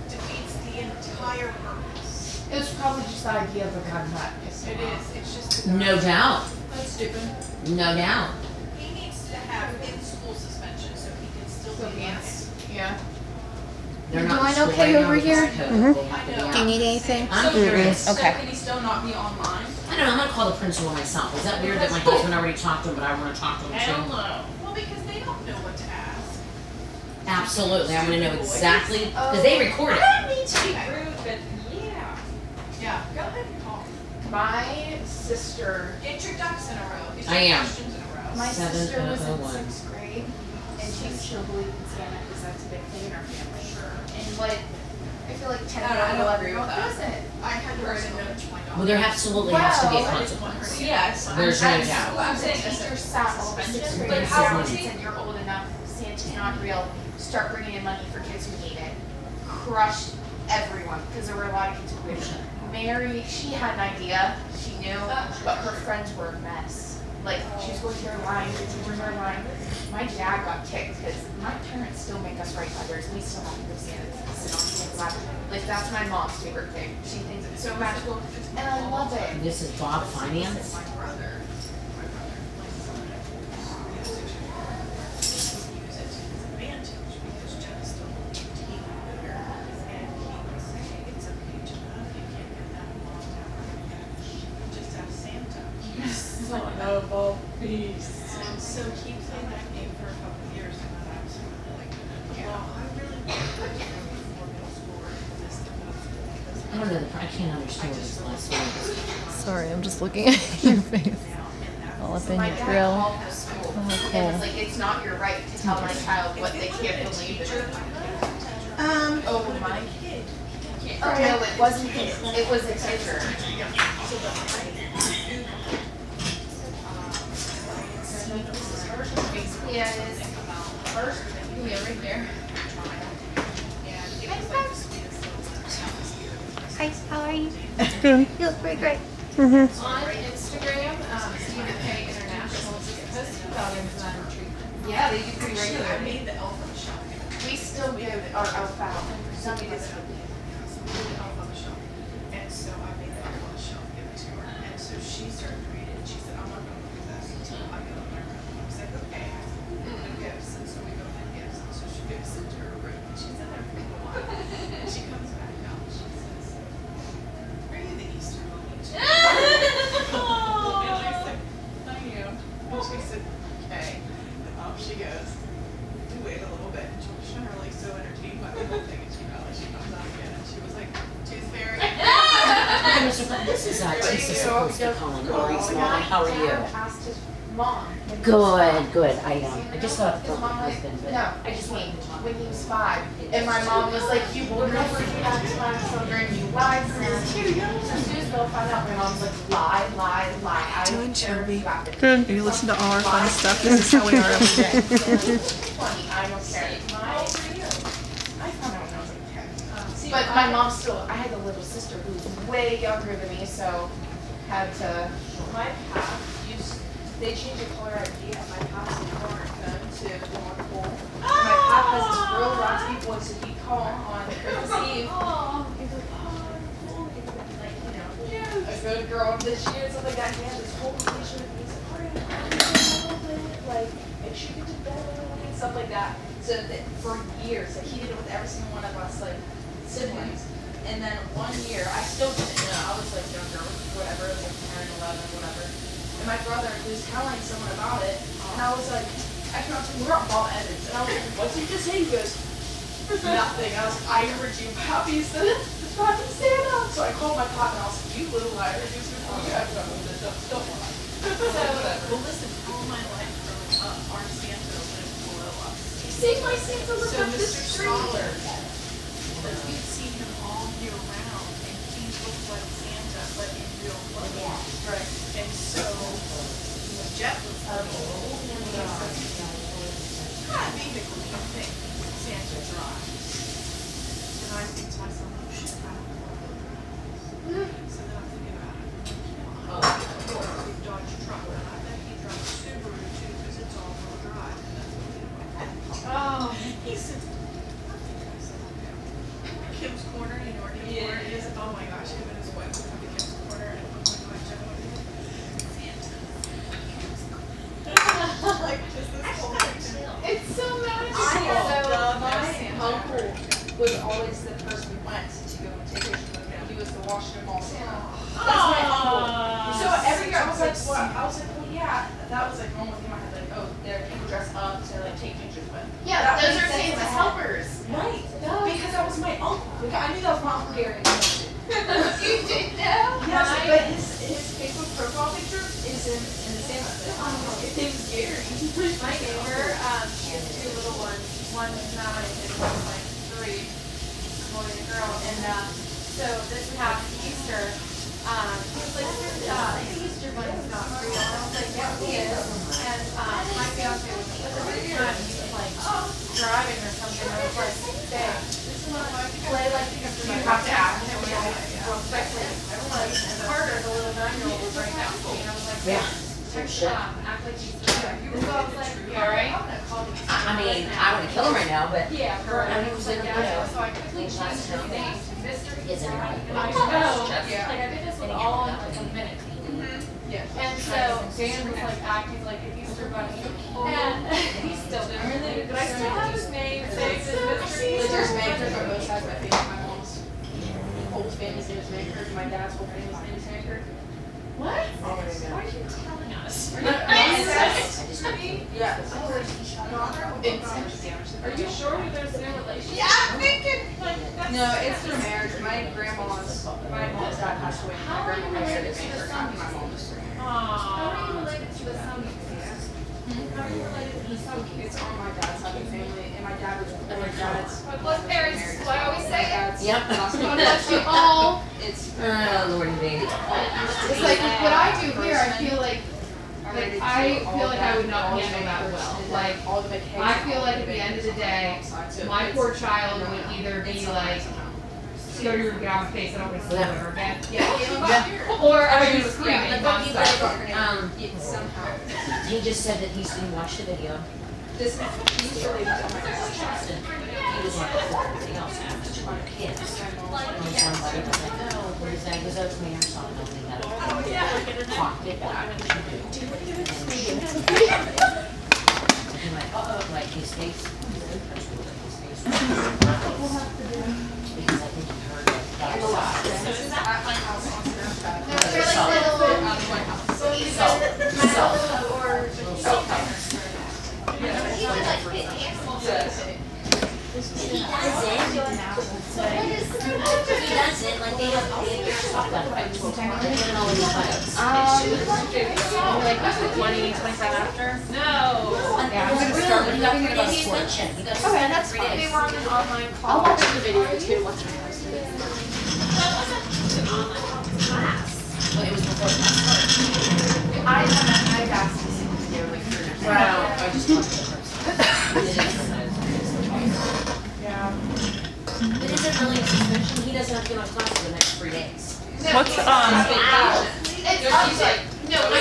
defeats the entire purpose. It was probably just the idea of a gun that pissed It him off. is, it's just. No doubt. That's stupid. No doubt. He needs to have in-school suspension so he can still be honest. Yeah. They're You not doing in school okay right over now here? because of COVID. They have to be Do you out. need anything? I'm curious. So Okay. can he still not be online? I don't know, I'm gonna call the principal myself. Is that weird that my husband already talked to him, but I wanna talk to him Hell too? no. Well, because they don't know what to ask. Absolutely, I'm gonna know exactly, because they record it. I don't mean to be rude, but yeah. Yeah, go ahead and call. My sister. Get your ducks in a row. Get I your am. questions in a row. My sister was in 7001. 6th grade, and she still believes in Santa because that's a big thing in our family. Sure. And like, I feel like 10 I don't out of agree 11 with that. doesn't. I had heard it to my Well, there absolutely has to be a consequence. Yes. There's no At doubt. school, the teacher sat all the 6th But graders how down is and he? said, you're old enough, Santa's not real, start bringing in money for kids who need it. Crushed everyone, because there were a lot of kids who couldn't. Mary, she had an idea, she knew, but her friends were a mess. Like, she was going through her line, through her line. My dad got kicked, because my parents still make us write letters, we still have to go sit on Santa's lap. Like, that's my mom's favorite thing. She thinks it's so magical, and I love it. This is Bob Finance. My brother, my son, use it to his advantage because Jen's still a teenager, and he would say, it's okay, Jenna, you can't get that long down our cash. Just ask Santa. Son of a beast. And so he played that game for a couple of years, and then I was like, yeah, I really want to get ready for middle school or miss the middle school because I don't know, I can't understand what this last one is. Sorry, I'm just looking at your face. All up in My your dad grill. called the school, Oh, and was cool. like, it's not your right to tell my child what they can't believe in. Oh, my kid. Oh, no, it wasn't his, it was a teacher. Yeah, it is. Yeah, right there. Hi, how are you? Good. You look pretty great. On Instagram, Stephen K. International posts about enzyme treatment. Yeah, they do pretty I regularly. made the alpha shop. We still give our alfalfa. Some of us So we did the alpha shop. And so I made the alpha shop, give it to her. And so she started to read it, and she said, I'm not gonna look at that until I go in my room. I was like, okay. And gifts, and so we go get gifts, and so she gives it to her room, and she's in there for a while. And she comes back out, and she says, are you the Easter bunny too? And I said, I am. And she said, okay. And off she goes. We wait a little bit, and she was generally so entertained by the whole thing, and she comes out again, and she was like, Tooth Fairy. Hey, Mr. Flynn, this is Tisa Sapolsky calling. Lori's mom. How are you? Asked his mom. Good. I just got off the His phone with mom my was, husband, but. no, I just mean when he was 5. And my mom was like, you will never do that to my children. You lied for me. So Sue'sville found out my mom's like, lie. I Doing chubby. Good. You listen to all our fun stuff. This is how we are every day. 20, I don't care. I found out when I was like 10. But my mom still, I had a little sister who was way younger than me, so had to. My path used, they changed the caller ID at my path's current phone to North Pole. And my path has this real raspy voice, so he'd call on Christmas Eve. He's like, oh, I'm cool. Like, you know, a good girl this year, something like that. He had this whole conversation with me. He's like, all right, I'm a little bit, like, make sure you get to bed early and stuff like that. So that for years, like, he did it with every single one of us, like, siblings. And then one year, I still didn't know, I was like younger, whatever, it was like 10, 11, whatever. and my brother was telling someone about it, and I was like, I came up to him, we were on Bob Evans, and I was like, what did you just say? He goes, nothing. I was like, I heard you, Poppy said Poppy Santa. So I called my pop and I was like, you little liar, you have to know this, don't lie. Well, listen, all my life growing up, our Santa lived below us. See, my Santa lived So up the Mr. street. Scholar, you'd see him all year round, and he looked like Santa, but in real life. Yeah. Right. And so, when Jeff was little, vehicle, you think Santa drives. And I think to myself, oh shit, I don't know. So then I'm thinking about it. Or a big Dodge truck, and I bet he drives Subaru too, because it's all-wheel drive. And that's what we do. Oh, he said, I think I said, okay. Kim's Corner, you know where Kim's Corner is? Oh my gosh, him and his wife would come to Kim's Corner, and oh my gosh, I want to Santa. Like, just this whole thing. It's so magical. My uncle was always the person we went to go take pictures with him. He was the Washington Mall Santa. That's my uncle. So every year I was like, what? I was like, well, yeah. That was like normal in my head, like, oh, there people dress up to like take pictures with. Yeah, That those made are sense in my Santa's head. helpers. Right. Because that was my uncle. Like, I knew that was my uncle Gary. You did know? Yes, but his Facebook profile picture is in the Santa thing. His name's Gary. My neighbor, she has two little ones. One's 9 and one's like 3, a boy and a girl. And so this past Easter, he was like, the Easter bunny's not real. And I was like, yeah, he is. And my fiance was with him at the time. He was like driving or something. I was like, babe, this is not like play like you have to act real quickly. And Carter, the little 9-year-old, was right next to me. And I was like, Yeah. act like he's so I was like, yeah, right? I'm gonna call these. I mean, I want to kill him right now, but Yeah, for I mean, was like, you yeah, know, so I quickly changed his name to Mr. Isn't it right? And I know, like I did this with all in like a minute. Yeah. And so Dan was like acting like an Easter bunny, and he's still doing it. But I still have his name saved as Mr. There's Makers on both sides of my family. My mom's whole family's name is Maker. My dad's whole family's name is Maker. What? Oh my Why God. are you telling us? Are you Incest? Yeah. Are you sure that there's no relationship? Yeah, I'm thinking. No, it's through marriage. My mom's dad passed away. My grandma married a Maker. My mom was through marriage. How are you related to the son? How are you related to the son? It's on my dad's side of the family, and my dad was my dad's. Both parents, is what I always say. Yep. God bless you all. It's Oh, Lordy baby. It's like with what I do here, I feel like I would not handle that well. Like, I feel like at the end of the day, my poor child would either be like, go to your room, get out of my face, I don't want to see you ever again. Or I would be screaming nonstop. He just said that he watched the video. This he's related to my dad's Justin, he was like, oh, everything else happened to our kids. And his one buddy was like, no, what is that? He goes, oh, it's me or something. And we had a talk it back. And he went, uh-oh, like his face. His face. Because I think he heard it. So is that at my house on Snapchat? That's really little. Out of my house. So either or He does it, like they have stuff done by 12 o'clock. They put it all in the files. Like 20, 25 after? No. Yeah, I'm gonna start with nothing about sports. Okay, that's fine. They were on an online call. I'll watch the video too once my house is. Well, it was before class. I've asked to see the video like 3 times. Wow, I just talked to the person. Yeah. But is it really a suspension? He doesn't have to go to class for the next 3 days. What's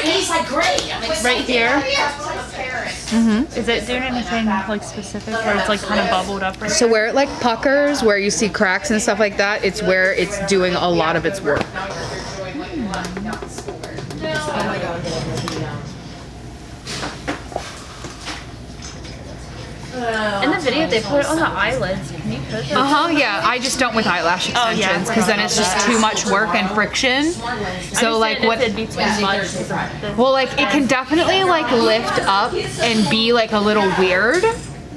He's like, great. I'm excited. Right here? Mm-hmm. Is it doing anything like specific where it's like kind of bubbled up right So where it like puckers, where you see cracks and stuff like that, it's where it's doing a lot of its work. Oh my God. In the video, they put it on the eyelids. Can you put it? Yeah. I just don't with eyelash extensions because then it's just too much work and friction. So like what? It'd be too much. Well, like it can definitely like lift up and be like a little weird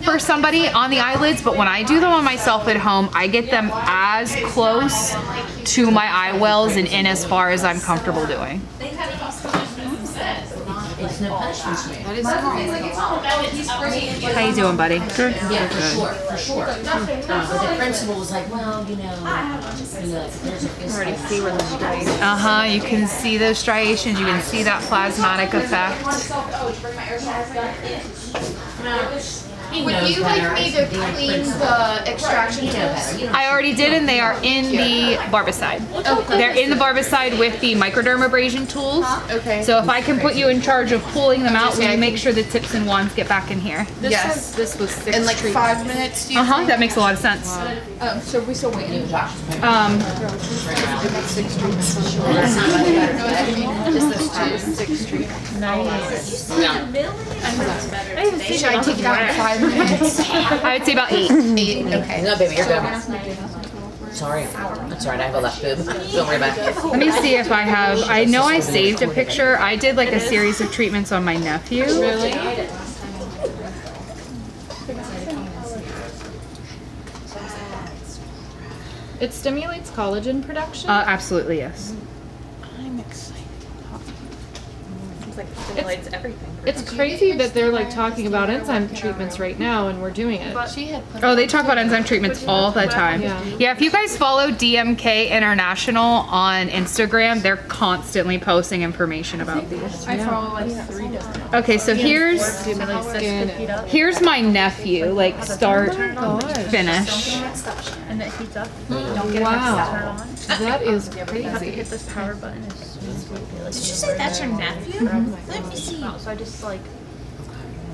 for somebody on the eyelids, but when I do them on myself at home, I get them as close to my eye wells and in as far as I'm comfortable doing. It's no punishment to me. That is How you doing, buddy? Good. Yeah, for sure. But the principal was like, well, you know, there's a already see where the striations. You can see those striations. You can see that plasmatic effect. Would you like me to clean the extraction tools? I already did, and they are in the barbicide. Okay. They're in the barbicide with the microdermabrasion tools. Okay. So if I can put you in charge of pulling them out, will you make sure the tips and wands get back in here? Yes. This was 6 In like treatments. 5 minutes, do you think? That makes a lot of sense. So we still waiting? Just those two. 6 treatments. Should I take it out in 5 minutes? I would say about 8. 8, okay. No, baby, you're good. Sorry. That's alright, I have a left boob. Don't worry about it. Let me see if I have, I know I saved a picture. I did like a series of treatments on my nephew. Really? It stimulates collagen production? Absolutely, yes. I'm excited. It's like it stimulates everything. It's crazy that they're like talking about enzyme treatments right now and we're doing it. Oh, they talk about enzyme treatments all the time. Yeah, if you guys follow DMK International on Instagram, they're constantly posting information about these. I follow like 3 different. Okay, so here's my nephew, like start, finish. And it heats up. Don't get Wow. it to turn on. That is You have to crazy. hit this power button. Did you say that's your nephew? Let me see. So I just like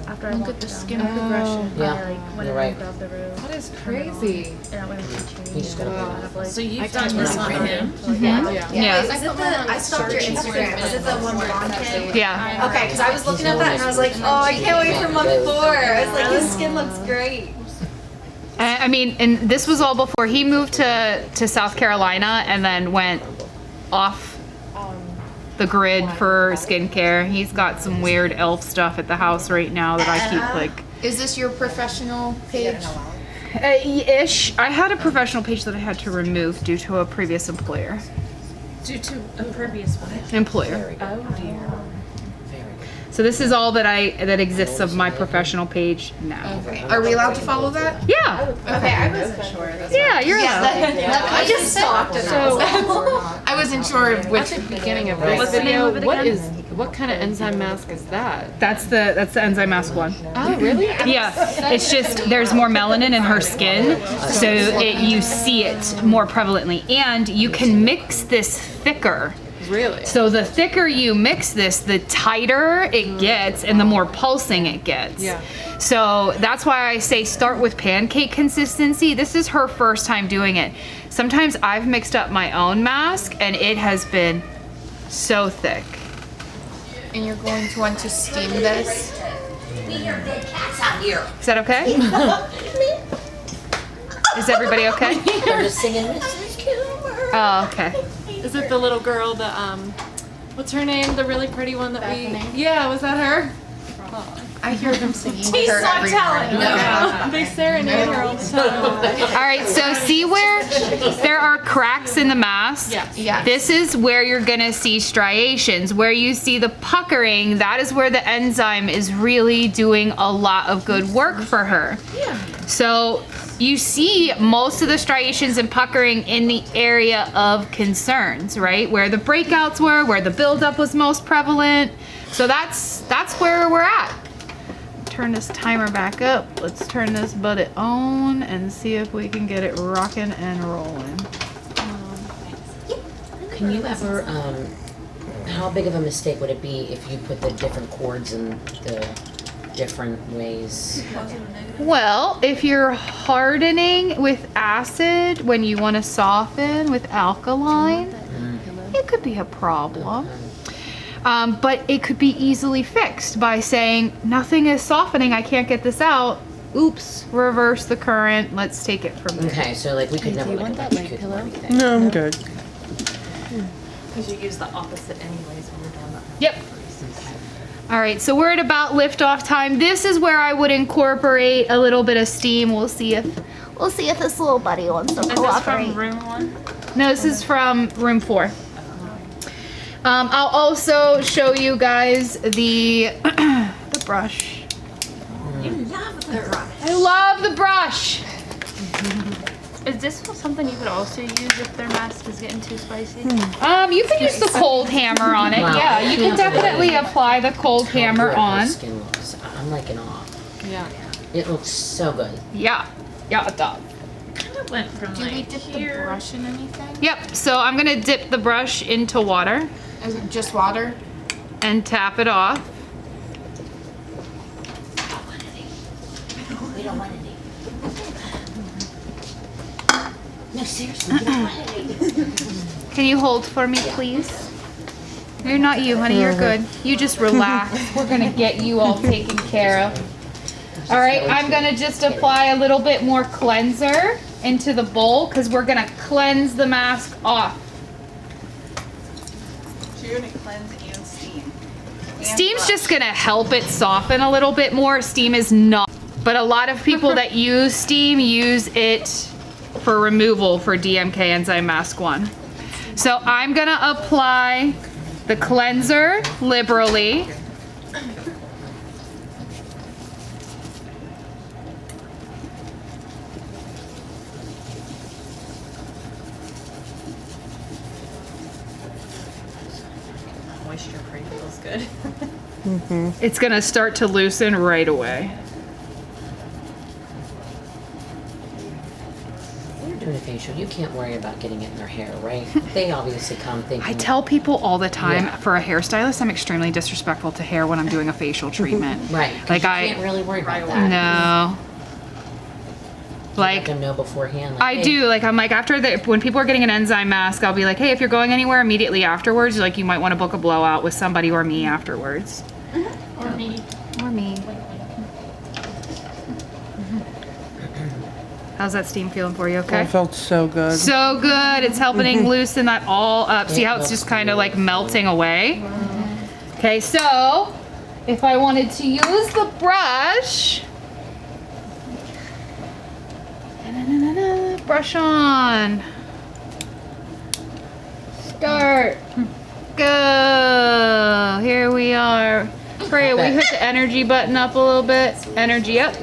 after I look at the skin progression, Yeah, I like went you're in right. and grabbed the room. That is crazy. And that way we can change. You just gotta So you've done this on him? Yeah. Is it the, I stalked your Instagram. Is it the one blonde kid? Yeah. Okay, because I was looking at that and I was like, oh, I can't wait for month 4. I was like, his skin looks great. I mean, and this was all before he moved to South Carolina and then went off the grid for skincare. He's got some weird elf stuff at the house right now that I keep like. Is this your professional page? Ish. I had a professional page that I had to remove due to a previous employer. Due to a previous one. Employer. Oh dear. So this is all that exists of my professional page now. Okay. Are we allowed to follow that? Yeah. Okay, I wasn't sure. Yeah, you're allowed. I just stalked it. So I wasn't sure which. at the beginning of Right. this video, what kind of enzyme mask is that? That's the Enzyme Mask one. Oh really? Yeah, it's just there's more melanin in her skin, so you see it more prevalently, and you can mix this thicker. Really? So the thicker you mix this, the tighter it gets and the more pulsing it gets. Yeah. So that's why I say start with pancake consistency. This is her first time doing it. Sometimes I've mixed up my own mask and it has been so thick. And you're going to want to steam this. We hear dead cats out here. Is that okay? Is everybody okay? They're just singing Mrs. Cooper. Oh, okay. Is it the little girl, the what's her name? The really pretty one that Yeah, was that her? I hear them singing with She's her not every telling. morning. Yeah. They serenade her all the time. All right, so see where there are cracks in the mask? Yeah. This is where you're gonna see striations. Where you see the puckering, that is where the enzyme is really doing a lot of good work for her. Yeah. So you see most of the striations and puckering in the area of concerns, right? Where the breakouts were, where the buildup was most prevalent. So that's where we're at. Turn this timer back up. Let's turn this buddy on and see if we can get it rocking and rolling. Can you ever, how big of a mistake would it be if you put the different chords in the different ways? Well, if you're hardening with acid when you want to soften with alkaline, it could be a problem. But it could be easily fixed by saying, nothing is softening, I can't get this out. oops, reverse the current. Let's take it from there. Okay, so like we could never like a leg pillow. No, I'm good. Because you use the opposite anyways when you're doing that. Yep. All right, so we're at about liftoff time. This is where I would incorporate a little bit of steam. We'll see if this little buddy wants to cooperate. Is this from room 1? No, this is from room 4. I'll also show you guys the the brush. You love the brush. I love the brush. Is this something you could also use if their mask is getting too spicy? You can use the cold hammer on it. Wow. Yeah, you can definitely apply the cold hammer How good her on. skin looks. I'm like in awe. Yeah. It looks so good. Yeah, it does. Kind of went from Do we dip the brush in anything? Yep, so I'm gonna dip the brush into water. Is it just water? And tap it off. We don't want any. No, seriously, we don't want any. Can you hold for me, please? You're not you, honey, you're good. You just relax. We're gonna get you all taken care of. All right, I'm gonna just apply a little bit more cleanser into the bowl because we're gonna cleanse the mask off. So you're gonna cleanse and steam. Steam's just gonna help it soften a little bit more. Steam is not, but a lot of people that use steam use it for removal for DMK Enzyme Mask 1. So I'm gonna apply the cleanser liberally. Moisture free feels good. It's gonna start to loosen right away. When you're doing a facial, you can't worry about getting it in their hair, right? They obviously come thinking. I tell people all the time, Yeah. for a hairstylist, I'm extremely disrespectful to hair when I'm doing a facial treatment. Right. 'Cause Like you I can't really worry about that. No. You Like let them know beforehand. Like, I hey, do. Like I'm like after when people are getting an enzyme mask, I'll be like, hey, if you're going anywhere immediately afterwards, like you might want to book a blowout with somebody or me afterwards. Or me. Or me. How's that steam feeling for you? Okay. It felt so good. So good. It's helping loosen that all up. See It how it's looks just kind of like melting away? Okay, so if I wanted to use the brush, brush on. Start. Go. Here we are. Freya, we hit the energy button up a little bit. Energy up.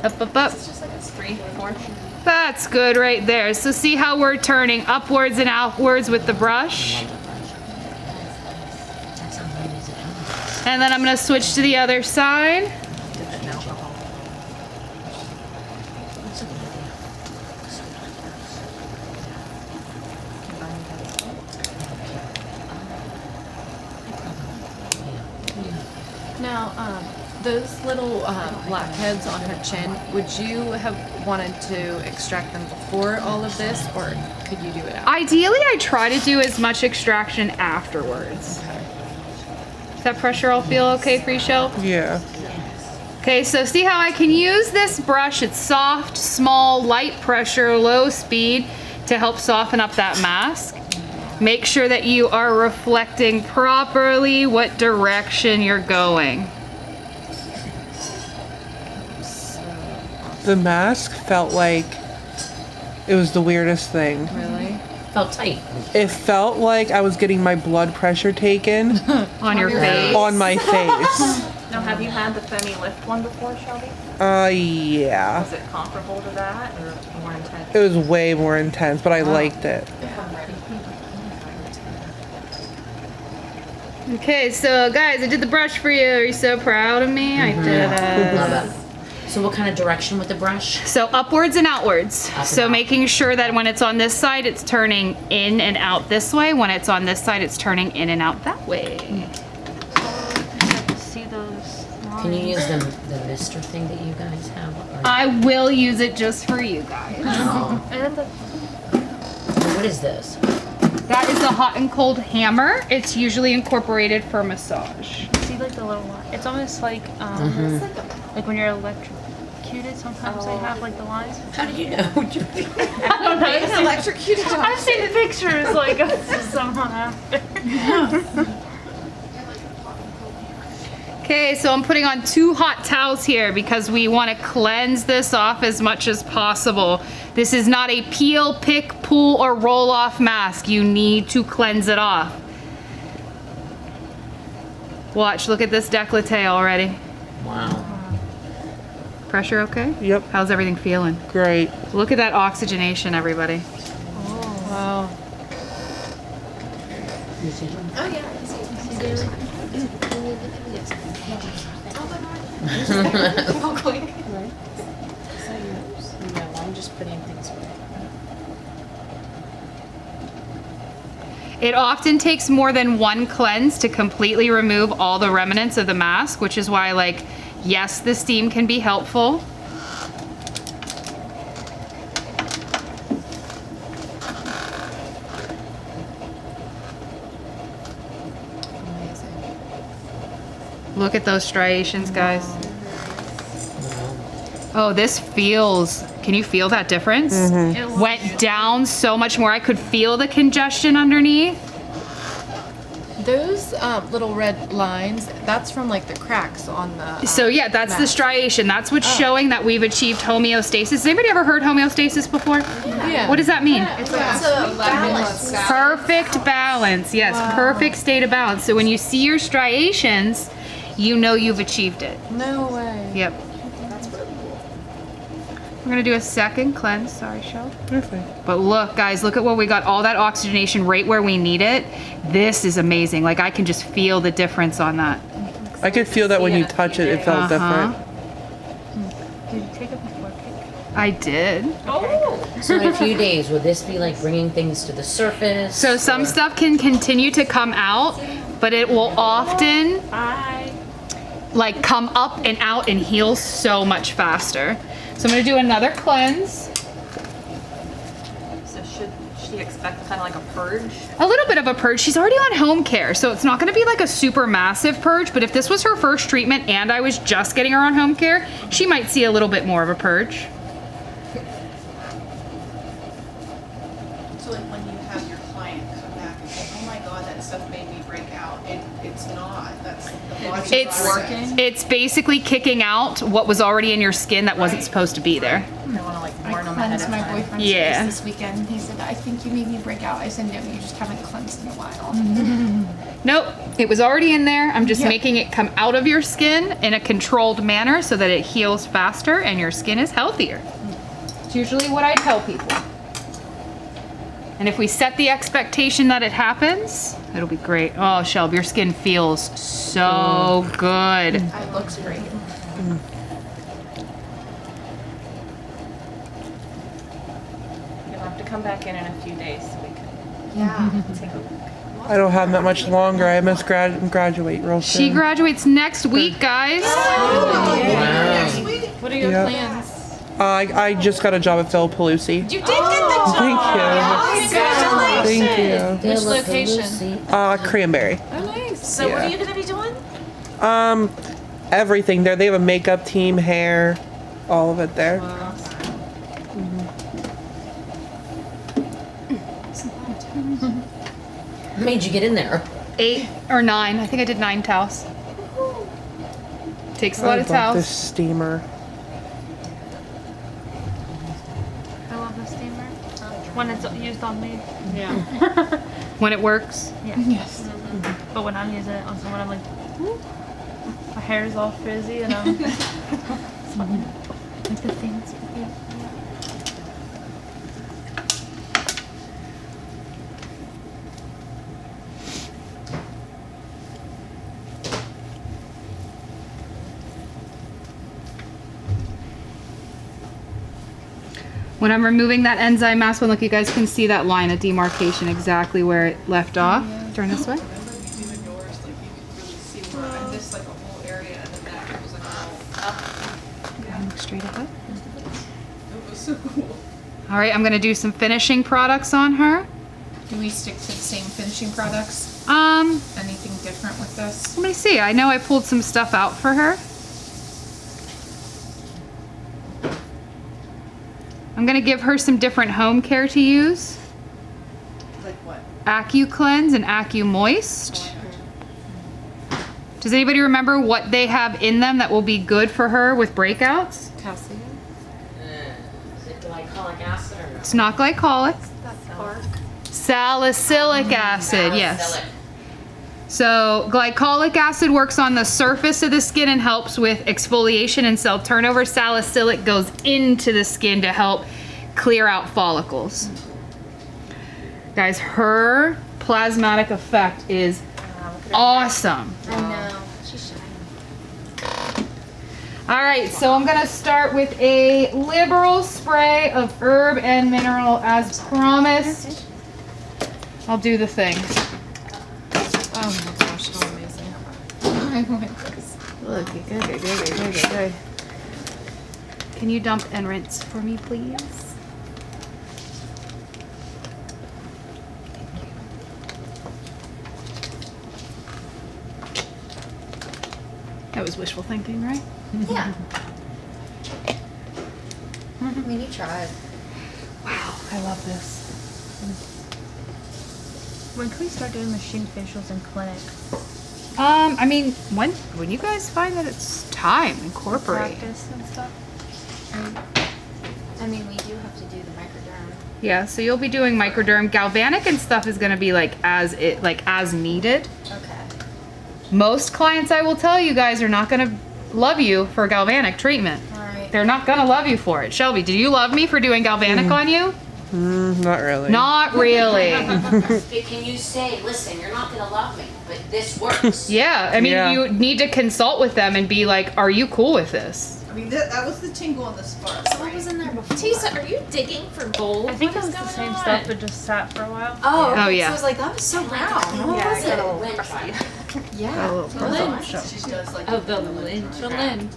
Up, up, up. It's just like a 3, 4. That's good right there. So see how we're turning upwards and outwards with the brush? And then I'm gonna switch to the other side. Now, those little blackheads on her chin, would you have wanted to extract them before all of this, or could you do it after? Ideally, I try to do as much extraction afterwards. Does that pressure all feel okay for you, Shel? Yeah. Okay, so see how I can use this brush. It's soft, small, light pressure, low speed to help soften up that mask. Make sure that you are reflecting properly what direction you're going. The mask felt like it was the weirdest thing. Really? Felt tight. It felt like I was getting my blood pressure taken On your face? on my face. Now, have you had the Femi Lift one before, Shelby? Yeah. Was it comparable to that or more intense? It was way more intense, but I liked it. Okay, so guys, I did the brush for you. Are you so proud of me? I did it. Love it. So what kind of direction with the brush? So upwards and outwards. Up and So out. making sure that when it's on this side, it's turning in and out this way. When it's on this side, it's turning in and out that way. See those lines? Can you use the mister thing that you guys have? Or- I will use it just for you guys. Oh. And the What is this? That is a hot and cold hammer. It's usually incorporated for massage. see like the little line. It's almost like Mhm. like when you're electric. electrocuted, sometimes they have like the lines. How do you know? I don't know. Being electrocuted. I've seen the pictures like of someone after. Okay, so I'm putting on 2 hot towels here because we want to cleanse this off as much as possible. This is not a peel, pick, pull, or roll off mask. You need to cleanse it off. Watch, look at this décolleté already. Wow. Pressure okay? Yep. How's everything feeling? Great. Look at that oxygenation, everybody. Oh, wow. Oh yeah, I can see. Real quick. Right. No, I'm just putting things away. It often takes more than 1 cleanse to completely remove all the remnants of the mask, which is why, like, yes, the steam can be helpful. Look at those striations, guys. Oh, this feels, can you feel that difference? It went down so much more. I could feel the congestion underneath. Those little red lines, that's from like the cracks on the So yeah, that's the mask. striation. That's what's showing that we've achieved homeostasis. Has anybody ever heard homeostasis before? Yeah. What does that mean? It's a balance. Perfect balance. Yes, perfect state of balance. So when you see your striations, you know you've achieved it. No way. Yep. That's really cool. We're gonna do a second cleanse. Sorry, Shell. Perfect. But look, guys, look at what we got. All that oxygenation right where we need it. This is amazing. Like, I can just feel the difference on that. I could feel that when you touch it, it felt different. Did you take it before cake? I did. So in a few days, would this be like bringing things to the surface? So some stuff can continue to come out, but it will often like come up and out and heal so much faster. So I'm gonna do another cleanse. So should she expect kind of like a purge? A little bit of a purge. She's already on home care, so it's not gonna be like a super massive purge, but if this was her first treatment and I was just getting her on home care, she might see a little bit more of a purge. So like when you have your client come back and say, oh my god, that stuff made me break out. It's not. That's the body's working. It's basically kicking out what was already in your skin that wasn't supposed to be there. I want to like I warn them ahead cleansed of my time. boyfriend's Yeah. face this weekend. He said, I think you made me break out. I said, no, you just haven't cleansed in a while. Nope, it was already in there. I'm just making it come out of your skin in a controlled manner so that it heals faster and your skin is healthier. It's usually what I tell people. And if we set the expectation that it happens, it'll be great. Oh, Shelby, your skin feels so good. It looks great. You'll have to come back in a few days so we can take a look. I don't have that much longer. I must graduate real soon. She graduates next week, guys. What are your Yep. plans? I just got a job at Phil Pelusi. You did get the job. Thank you. Congratulations. Thank you. Which location? Cranberry. Oh, nice. So what are you going to be doing? Everything there. They have a makeup team, hair, all of it there. What made you get in there? 8 or 9. I think I did 9 towels. Takes a lot of I love towels. this steamer. I love the steamer. When it's used on me. Yeah. When it works. Yeah. Yes. But when I'm using it on someone, I'm like, "Woo." My hair's all frizzy and I'm like the things. When I'm removing that enzyme mask one, look, you guys can see that line of demarcation exactly where it left off. Turn this way. This like a whole area and the back was like all up. Look straight ahead. It was so cool. All right, I'm gonna do some finishing products on her. Do we stick to the same finishing products? Anything different with this? Let me see. I know I pulled some stuff out for her. I'm gonna give her some different home care to use. Like what? AccuCleanse and AccuMoist. Does anybody remember what they have in them that will be good for her with breakouts? Calcium. Is it glycolic acid or no? It's not glycolic. That's bark. Salicylic acid, yes. Salicylic. So glycolic acid works on the surface of the skin and helps with exfoliation and cell turnover. Salicylic goes into the skin to help clear out follicles. Guys, her plasmatic effect is awesome. I know. She's shining. All right, so I'm gonna start with a liberal spray of herb and mineral as promised. I'll do the thing. Oh my gosh, how amazing. I want this. Look, good. Can you dump and rinse for me, please? That was wishful thinking, right? Yeah. I mean, you tried. Wow, I love this. When can we start doing machine facials in clinic? I mean, when you guys find that it's time, incorporate. Practice and stuff? I mean, we do have to do the microderm. Yeah, so you'll be doing microderm. Galvanic and stuff is gonna be like as needed. Okay. Most clients, I will tell you guys, are not gonna love you for galvanic treatment. Alright. They're not gonna love you for it. Shelby, do you love me for doing galvanic on you? Not really. Not really. Can you say, listen, you're not gonna love me, but this works? Yeah, I mean, Yeah. you need to consult with them and be like, are you cool with this? I mean, that was the tingle and the spark. So what was in there before? Tisa, are you digging for gold? I think it was the same stuff, but just sat for a while. Oh, Oh, okay. yeah. So I was like, that was so brown. What was it? Yeah. She does like Oh, the lint. The lint.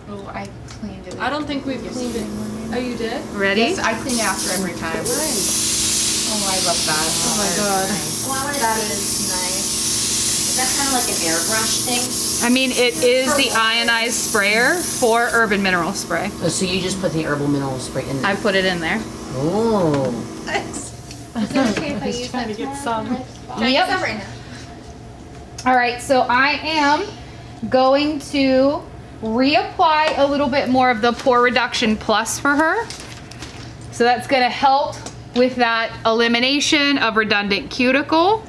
Oh, I cleaned it. I don't think we've cleaned it. Oh, you did? Ready? Yes, I clean after every time. Oh, I love that. Oh my god. That is nice. Is that kind of like an airbrush thing? I mean, it is the ionized sprayer for herb and mineral spray. Oh, so you just put the herbal mineral spray in there? I put it in there. Oh. Is it okay if I use that to get some. Can I use that right now? All right, so I am going to reapply a little bit more of the Pore Reduction Plus for her. So that's gonna help with that elimination of redundant cuticle.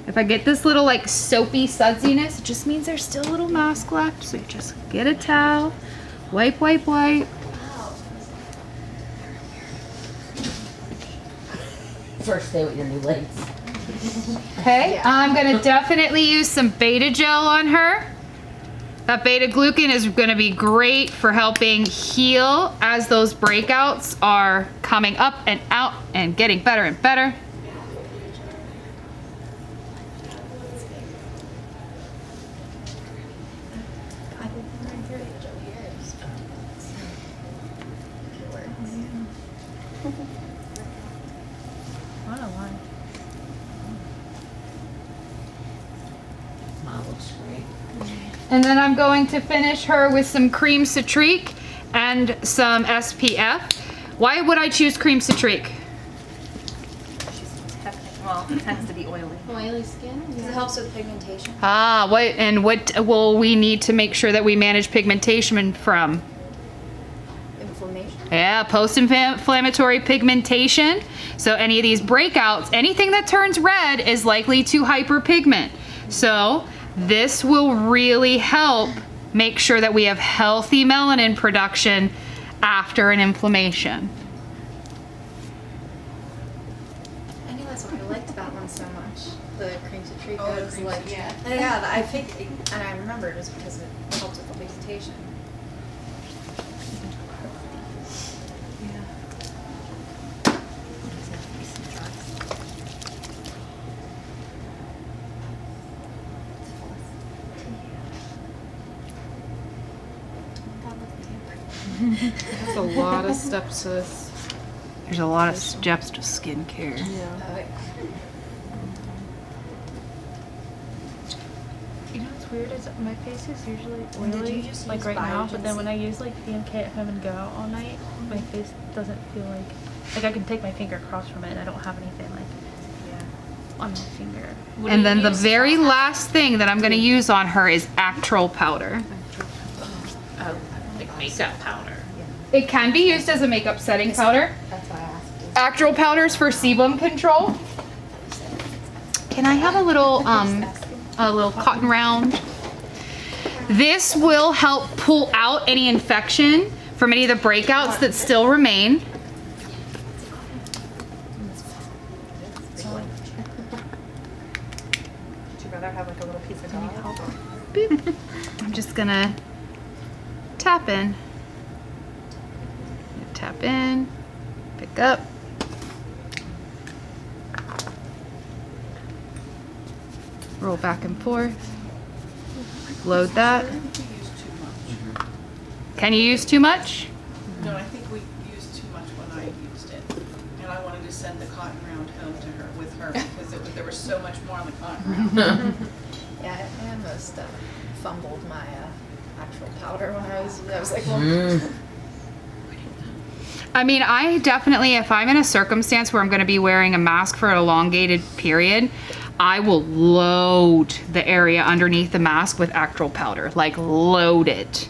If I get this little like soapy sudsiness, it just means there's still a little mask left. So you just get a towel, wipe. First day with your new legs. Okay, I'm gonna definitely use some beta gel on her. That beta glucan is gonna be great for helping heal as those breakouts are coming up and out and getting better and better. What a line. Mom looks great. And then I'm going to finish her with some cream citrique and some SPF. Why would I choose cream citrique? Well, it tends to be oily. Oily skin? Because it helps with pigmentation. Ah, what will we need to make sure that we manage pigmentation from? Inflammation? Yeah, post-inflammatory pigmentation. So any of these breakouts, anything that turns red is likely to hyperpigment. So this will really help make sure that we have healthy melanin production after an inflammation. I knew that's why I liked that one so much. The cream citrique. Oh, I the was cream like, citrique. yeah, I think, and I remember it was because it helped with the pigmentation. That's a lot of steps to this. There's a lot of steps to skincare. You know what's weird is my face is usually And did you oily, just like use right now, but then Biogen when I use like BMK at home and go out all night, my face doesn't feel like I can take my finger across from it and I don't have anything like on my finger. And then the very last thing that I'm going to use on her is Actrol powder. Oh, like makeup powder. It can be used as a makeup setting powder. That's why I asked. Actrol powders for sebum control. Can I have a little cotton round? This will help pull out any infection from any of the breakouts that still remain. Would you rather have like a little piece of gauze? Boop. I'm just gonna tap in. Tap in, pick up. Roll back and forth. Load that. Can you use too much? No, I think we used too much when I used it. And I wanted to send the cotton round home to her with her because there was so much more on the cotton round. Yeah, I almost fumbled my actual powder when I was like, well, I mean, I definitely, if I'm in a circumstance where I'm going to be wearing a mask for an elongated period, I will load the area underneath the mask with Actrol powder, like load it.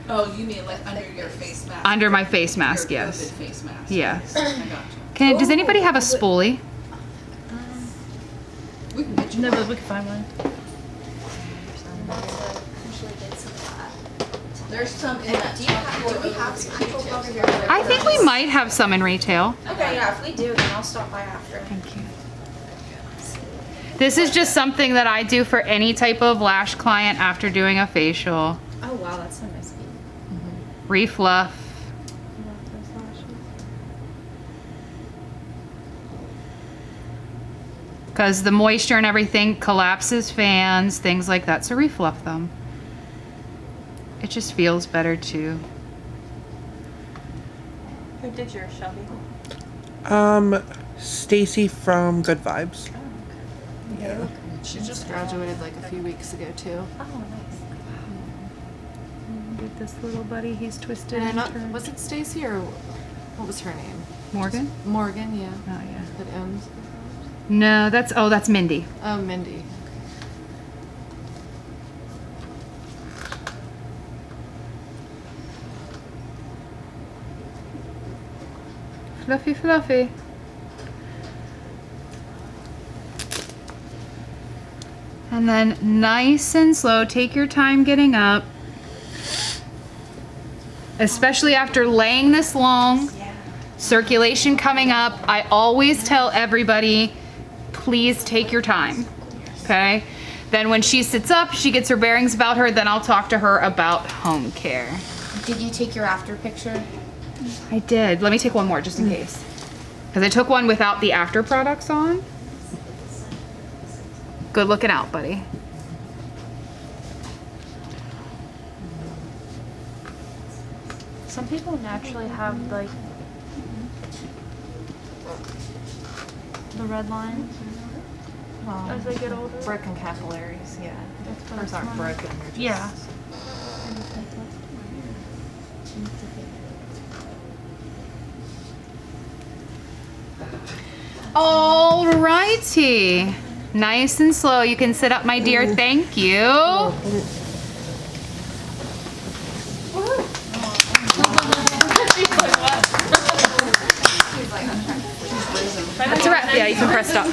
Oh, you mean like under your face mask? Under my face mask, Your yes. COVID face mask. Yes. I got you. Does anybody have a spoolie? We can get you No, one. but we can find one. There's some in that top Do we have some actual powder here? I think we might have some in retail. Okay, yeah, if we do, then I'll stop by after. Thank you. This is just something that I do for any type of lash client after doing a facial. Oh wow, that's so nice. Refluff. Because the moisture and everything collapses fans, things like that. So refluff them. It just feels better too. Who did yours, Shelby? Stacy from Good Vibes. Yeah. she just graduated like a few weeks ago too. Oh, nice. Get this little buddy, he's twisted And and I'm not, turned. was it Stacy or what was her name? Morgan? Morgan, yeah. Oh yeah. That owns. No, that's Mindy. Oh, Mindy. Fluffy, fluffy. And then nice and slow, take your time getting up. Especially after laying this long, circulation coming up. I always tell everybody, please take your time, okay? Then when she sits up, she gets her bearings about her, then I'll talk to her about home care. Did you take your after picture? I did. Let me take one more just in case. Because I took one without the after products on. Good looking out, buddy. Some people naturally have like the red lines as they get older. Broken capillaries, yeah. That's what Hers it's aren't like. broken, they're just... Yeah. Alrighty. Nice and slow. You can sit up, my dear. Thank you. That's a wrap. Yeah, you can press stop.